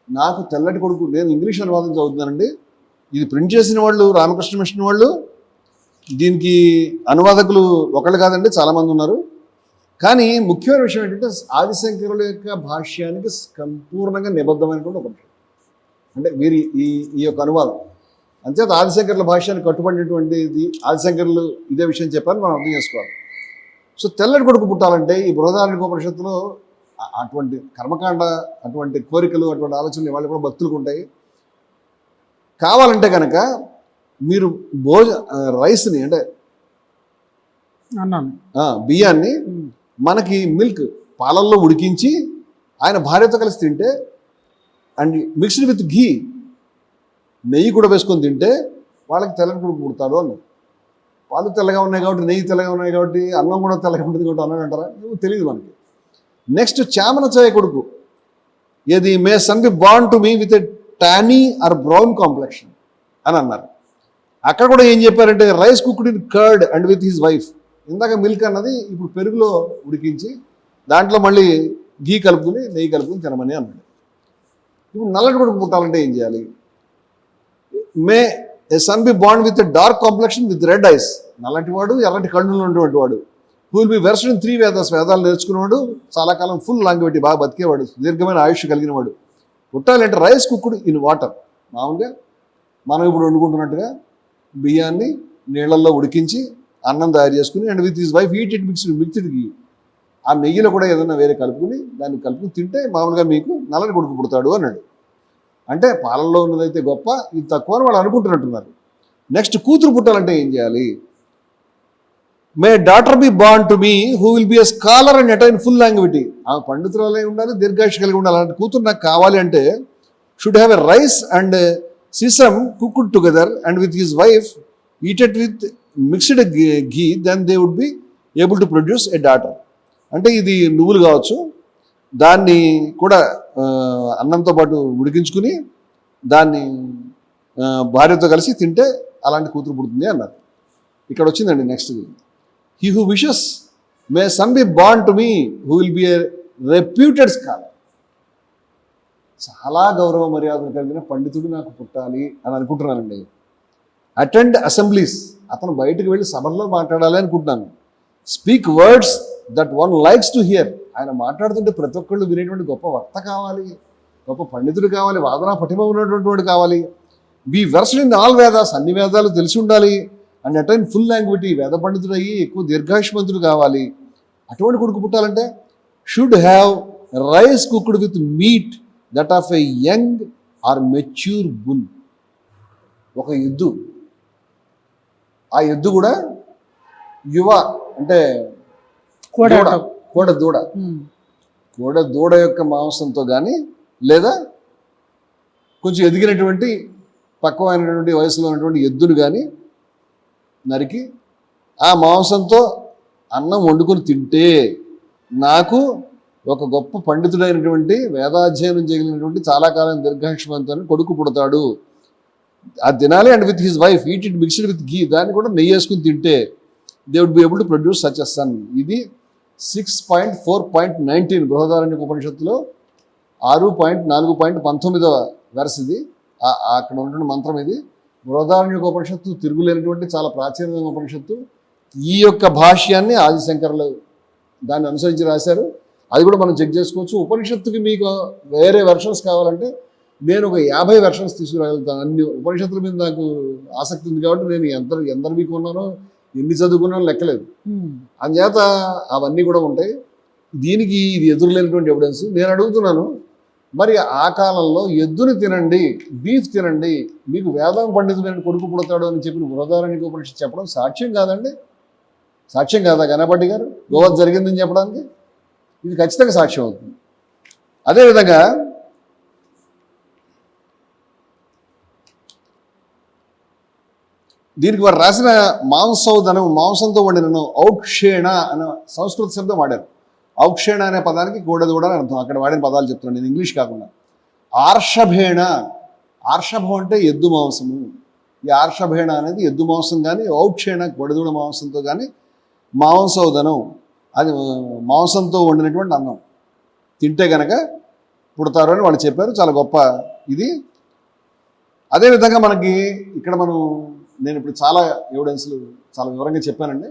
నాకు తెల్లటి కొడుకు, నేను English అనువాదం చదువుతున్నానండి. ఇది print చేసిన వాళ్ళు Ramakrishna machine వాళ్ళు, దీనికి అనువాదకులు ఒకళ్ళు కాదండి, చాలామంది ఉన్నారు. కానీ ముఖ్యమైన విషయం ఏంటంటే ఆదిశంకరుల యొక్క భాష్యానికి సంపూర్ణంగా నిబద్ధమైనటువంటి ఒక విషయం అంటే వీరి ఈ యొక్క అనువాదం. అంతేత ఆదిశంకరుల భాష్యాన్ని కట్టుబడినటువంటిది ఆదిశంకరులు ఇదే విషయం చెప్పాలని మనం అర్థం చేసుకోవాలి. సో తెల్లటి కొడుకు పుట్టాలంటే ఈ బృహదారణ్యక ఉపనిషత్తులో అటువంటి కర్మకాండ, అటువంటి కోరికలు, అటువంటి ఆలోచనలు వాళ్ళు కూడా భక్తులకు ఉంటాయి. కావాలంటే కనుక మీరు రైస్ని అంటే బియ్యాన్ని మనకి మిల్క్ పాలల్లో ఉడికించి ఆయన భార్యతో కలిసి తింటే అండ్ మిక్స్డ్ విత్ ఘీ, నెయ్యి కూడా వేసుకొని తింటే వాళ్ళకి తెల్లటి కొడుకు పుడతాడు అన్నారు. పాలు తెల్లగా ఉన్నాయి కాబట్టి, నెయ్యి తెల్లగా ఉన్నాయి కాబట్టి, అన్నం కూడా తెల్లగా ఉంటుంది కాబట్టి అన్నం అంటారా? తెలియదు మనకి. నెక్స్ట్ చామనచాయ కొడుకు, ఏది may son be born to me with a tawny or brown complexion అని అన్నారు. అక్కడ కూడా ఏం చెప్పారంటే rice cooked in curd and with his wife. ఇందాక మిల్క్ అన్నది ఇప్పుడు పెరుగులో ఉడికించి దాంట్లో మళ్ళీ ఘీ కలుపుకుని నెయ్యి కలుపుకుని తినమని అన్నాడు. ఇప్పుడు నల్లటి కొడుకు పుట్టాలంటే ఏం చేయాలి? May a son be born with a dark complexion with red eyes, నల్లటి వాడు ఎర్రటి కన్నులు ఉన్నటువంటి వాడు. Who will be versed in 3 Vedas, వేదాలు నేర్చుకునేవాడు, చాలా కాలం ఫుల్ లాంగ్వేజ్ బాగా బతికేవాడు, దీర్ఘమైన ఆయుష్ కలిగిన వాడు. పుట్టాలంటే రైస్ కుక్కుడు ఇన్ వాటర్, మామూలుగా మనం ఇప్పుడు వండుకుంటున్నట్టుగా బియ్యాన్ని నీళ్ళల్లో ఉడికించి అన్నం తయారు చేసుకుని and with his wife eat it mixed ghee, ఆ నెయ్యిలో కూడా ఏదైనా వేరే కలుపుకుని దాన్ని కలుపుకుని తింటే మామూలుగా మీకు నల్లటి కొడుకు పుడతాడు అన్నాడు. అంటే పాలల్లో ఉన్నదైతే గొప్ప, ఇది తక్కువ అని వాళ్ళు అనుకుంటున్నట్టున్నారు. నెక్స్ట్ కూతురు పుట్టాలంటే ఏం చేయాలి? May daughter be born to me who will be a scholar and attain full language. ఆమె పండితురాలే ఉండాలి, దీర్ఘాయుష్ కలిగి ఉండాలి. అలాంటి కూతురు నాకు కావాలి అంటే should have a rice and sesame cooked together and with his wife eat it with mixed ghee, then they would be able to produce a daughter. అంటే ఇది నువ్వులు కావచ్చు, దాన్ని కూడా అన్నంతో పాటు ఉడికించుకుని దాన్ని భార్యతో కలిసి తింటే అలాంటి కూతురు పుడుతుంది అన్నారు. ఇక్కడ వచ్చిందండి next. He who wishes may son be born to me who will be a reputed scholar. చాలా గౌరవ మర్యాదలు కలిగిన పండితుడు నాకు పుట్టాలి అని అనుకుంటున్నానండి. అటెండ్ అసెంబ్లీస్, అతను బయటకు వెళ్ళి సభల్లో మాట్లాడాలి అనుకుంటున్నాను. Speak words that one likes to hear, ఆయన మాట్లాడుతుంటే ప్రతి ఒక్కళ్ళు వినేటువంటి గొప్ప వక్త కావాలి, గొప్ప పండితుడు కావాలి, వాదన పటిమ ఉన్నటువంటి వాడు కావాలి. Be versed in all Vedas, అన్ని వేదాలు తెలిసి ఉండాలి. అండ్ అటైన్ ఫుల్ లాంగ్వేజ్, వేద పండితుడు అయ్యి ఎక్కువ దీర్ఘాయుష్మంతుడు కావాలి. అటువంటి కొడుకు పుట్టాలంటే should have rice cooked with meat that of a young or mature bull. ఒక ఎద్దు, ఆ ఎద్దు కూడా యువ అంటే కోడ దూడ యొక్క మాంసంతో కానీ లేదా కొంచెం ఎదిగినటువంటి పక్వమైనటువంటి వయసులో ఉన్నటువంటి ఎద్దును కానీ నరికి ఆ మాంసంతో అన్నం వండుకొని తింటే నాకు ఒక గొప్ప పండితుడైనటువంటి వేదాధ్యయనం చేయగలిగినటువంటి చాలా కాలం దీర్ఘాయుష్మంతుని కొడుకు పుడతాడు. అది తినాలి. And with his wife eat it mixed with ghee, దాన్ని కూడా నెయ్యి వేసుకుని తింటే they would be able to produce such a son. ఇది 6.4.19 బృహదారణ్యక ఉపనిషత్తులో 6.4.19 వెర్స్ ఇది. అక్కడ ఉన్నటువంటి మంత్రం ఇది. బృహదారణ్యక ఉపనిషత్తు తిరుగులేనటువంటి చాలా ప్రాచీనమైన ఉపనిషత్తు. ఈ యొక్క భాష్యాన్ని ఆదిశంకరులు దాన్ని అనుసరించి రాశారు. అది కూడా మనం చెక్ చేసుకోవచ్చు. ఉపనిషత్తుకి మీకు వేరే వెర్షన్స్ కావాలంటే నేను ఒక 50 వెర్షన్స్ తీసుకురాగలుగుతాను. అన్ని ఉపనిషత్తుల మీద నాకు ఆసక్తి ఉంది కాబట్టి నేను ఎందరు మీకు ఉన్నానో ఎన్ని చదువుకున్నానో లెక్కలేదు. అందుచేత అవన్నీ కూడా ఉంటాయి. దీనికి ఇది ఎదురులేనటువంటి ఎవిడెన్స్. నేను అడుగుతున్నాను, మరి ఆ కాలంలో ఎద్దుని తినండి, బీఫ్ తినండి, మీకు వేదం పండితుడైన కొడుకు పుడతాడు అని చెప్పిన బృహదారణ్యక ఉపనిషత్తు చెప్పడం సాక్ష్యం కాదండి? సాక్ష్యం కాదా గణపతి గారు గోవధ జరిగిందని చెప్పడానికి? ఇది ఖచ్చితంగా సాక్ష్యం అవుతుంది. అదేవిధంగా దీనికి వారు రాసిన మాంసౌదనం, మాంసంతో వండిన ఔక్షేణ అనే సంస్కృత శబ్దం వాడారు. ఔక్షేణ అనే పదానికి గోడదూడ అని అర్థం. అక్కడ వాడిన పదాలు చెప్తున్నాను నేను, ఇంగ్లీష్ కాకుండా. ఆర్షభేణ, ఆర్షభం అంటే ఎద్దు మాంసము. ఈ ఆర్షభేణ అనేది ఎద్దు మాంసం కానీ, ఔక్షేణ గోడదూడ మాంసంతో కానీ, మాంసౌదనం అది మాంసంతో వండినటువంటి అన్నం తింటే కనుక పుడతారు అని వాళ్ళు చెప్పారు. చాలా గొప్ప ఇది. అదేవిధంగా మనకి ఇక్కడ నేను ఇప్పుడు చాలా ఎవిడెన్స్లు చాలా వివరంగా చెప్పానండి.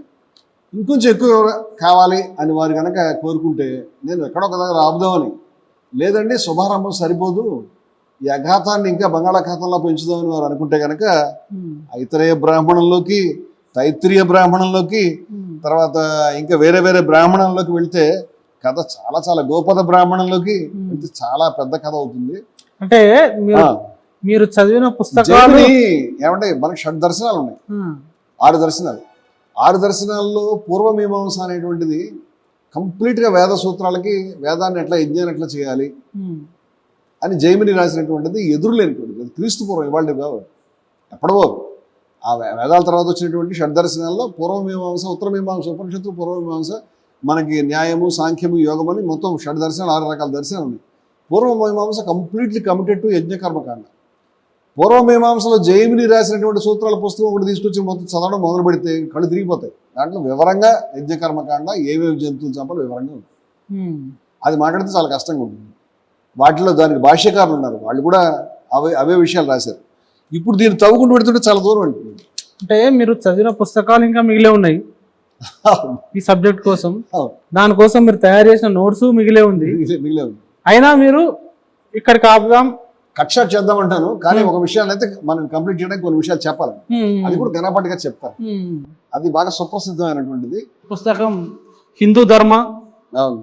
ఇంకొంచెం ఎక్కువ కావాలి అని వారు కనుక కోరుకుంటే నేను ఎక్కడొక దగ్గర ఆపుదామని, లేదండి శుభారంభం సరిపోదు, ఈ అఘాతాన్ని ఇంకా బంగాళాఖాతంలో పెంచుదామని వారు అనుకుంటే కనుక ఐతరేయ బ్రాహ్మణంలోకి, తైత్రీయ బ్రాహ్మణంలోకి, తర్వాత ఇంకా వేరే వేరే బ్రాహ్మణంలోకి వెళ్తే కథ చాలా చాలా గోపద బ్రాహ్మణంలోకి వెళ్తే చాలా పెద్ద కథ అవుతుంది. అంటే మీరు చదివిన పుస్తకాలు ఏమంటే మనకి 6 దర్శనాలు ఉన్నాయి, 6 దర్శనాలు. 6 దర్శనాల్లో పూర్వమీమాంస అనేటువంటిది కంప్లీట్గా వేద సూత్రాలకి, వేదాన్ని ఎట్లా యజ్ఞాన్ని ఎట్లా చేయాలి అని జైమిని రాసినటువంటిది ఎదురులేనిటువంటిది. అది క్రీస్తు పూర్వం, ఇవాళ కావు, ఎప్పుడో. ఆ వేదాల తర్వాత వచ్చినటువంటి 6 దర్శనాల్లో పూర్వమీమాంస, ఉత్తరమీమాంస, ఉపనిషత్తు, పూర్వమీమాంస, మనకి న్యాయము, సాంఖ్యము, యోగం అని మొత్తం 6 దర్శనాలు, 6 రకాల దర్శనాలు ఉన్నాయి. పూర్వమీమాంస కంప్లీట్లీ కమిటెడ్ టు యజ్ఞకర్మకాండ. పూర్వమీమాంసలో జైమిని రాసినటువంటి సూత్రాల పుస్తకం ఒకటి తీసుకొచ్చి మొత్తం చదవడం మొదలు పెడితే కళ్ళు తిరిగిపోతాయి. దాంట్లో వివరంగా యజ్ఞకర్మకాండ, ఏవేవి జంతువులు చంపాలో వివరంగా ఉంటుంది. అది మాట్లాడితే చాలా కష్టంగా ఉంటుంది. వాటిలో దానికి భాష్యకారులు ఉన్నారు, వాళ్ళు కూడా అవే విషయాలు రాశారు. ఇప్పుడు దీన్ని తవ్వుకుంటూ పెడుతుంటే చాలా దూరం ఉంటుంది. అంటే మీరు చదివిన పుస్తకాలు ఇంకా మిగిలే ఉన్నాయి ఈ సబ్జెక్ట్ కోసం. దానికోసం మీరు తయారు చేసిన నోట్స్ మిగిలే ఉంది. అయినా మీరు ఇక్కడికి ఆపుదాం, కట్ షాట్ చేద్దాం అంటాను. కానీ ఒక విషయాన్ని అయితే మనం కంప్లీట్ చేయడానికి కొన్ని విషయాలు చెప్పాలి. అది కూడా గణపతిగా చెప్తారు. అది బాగా సుప్రసిద్ధమైనటువంటిది పుస్తకం హిందూ ధర్మ. అవును.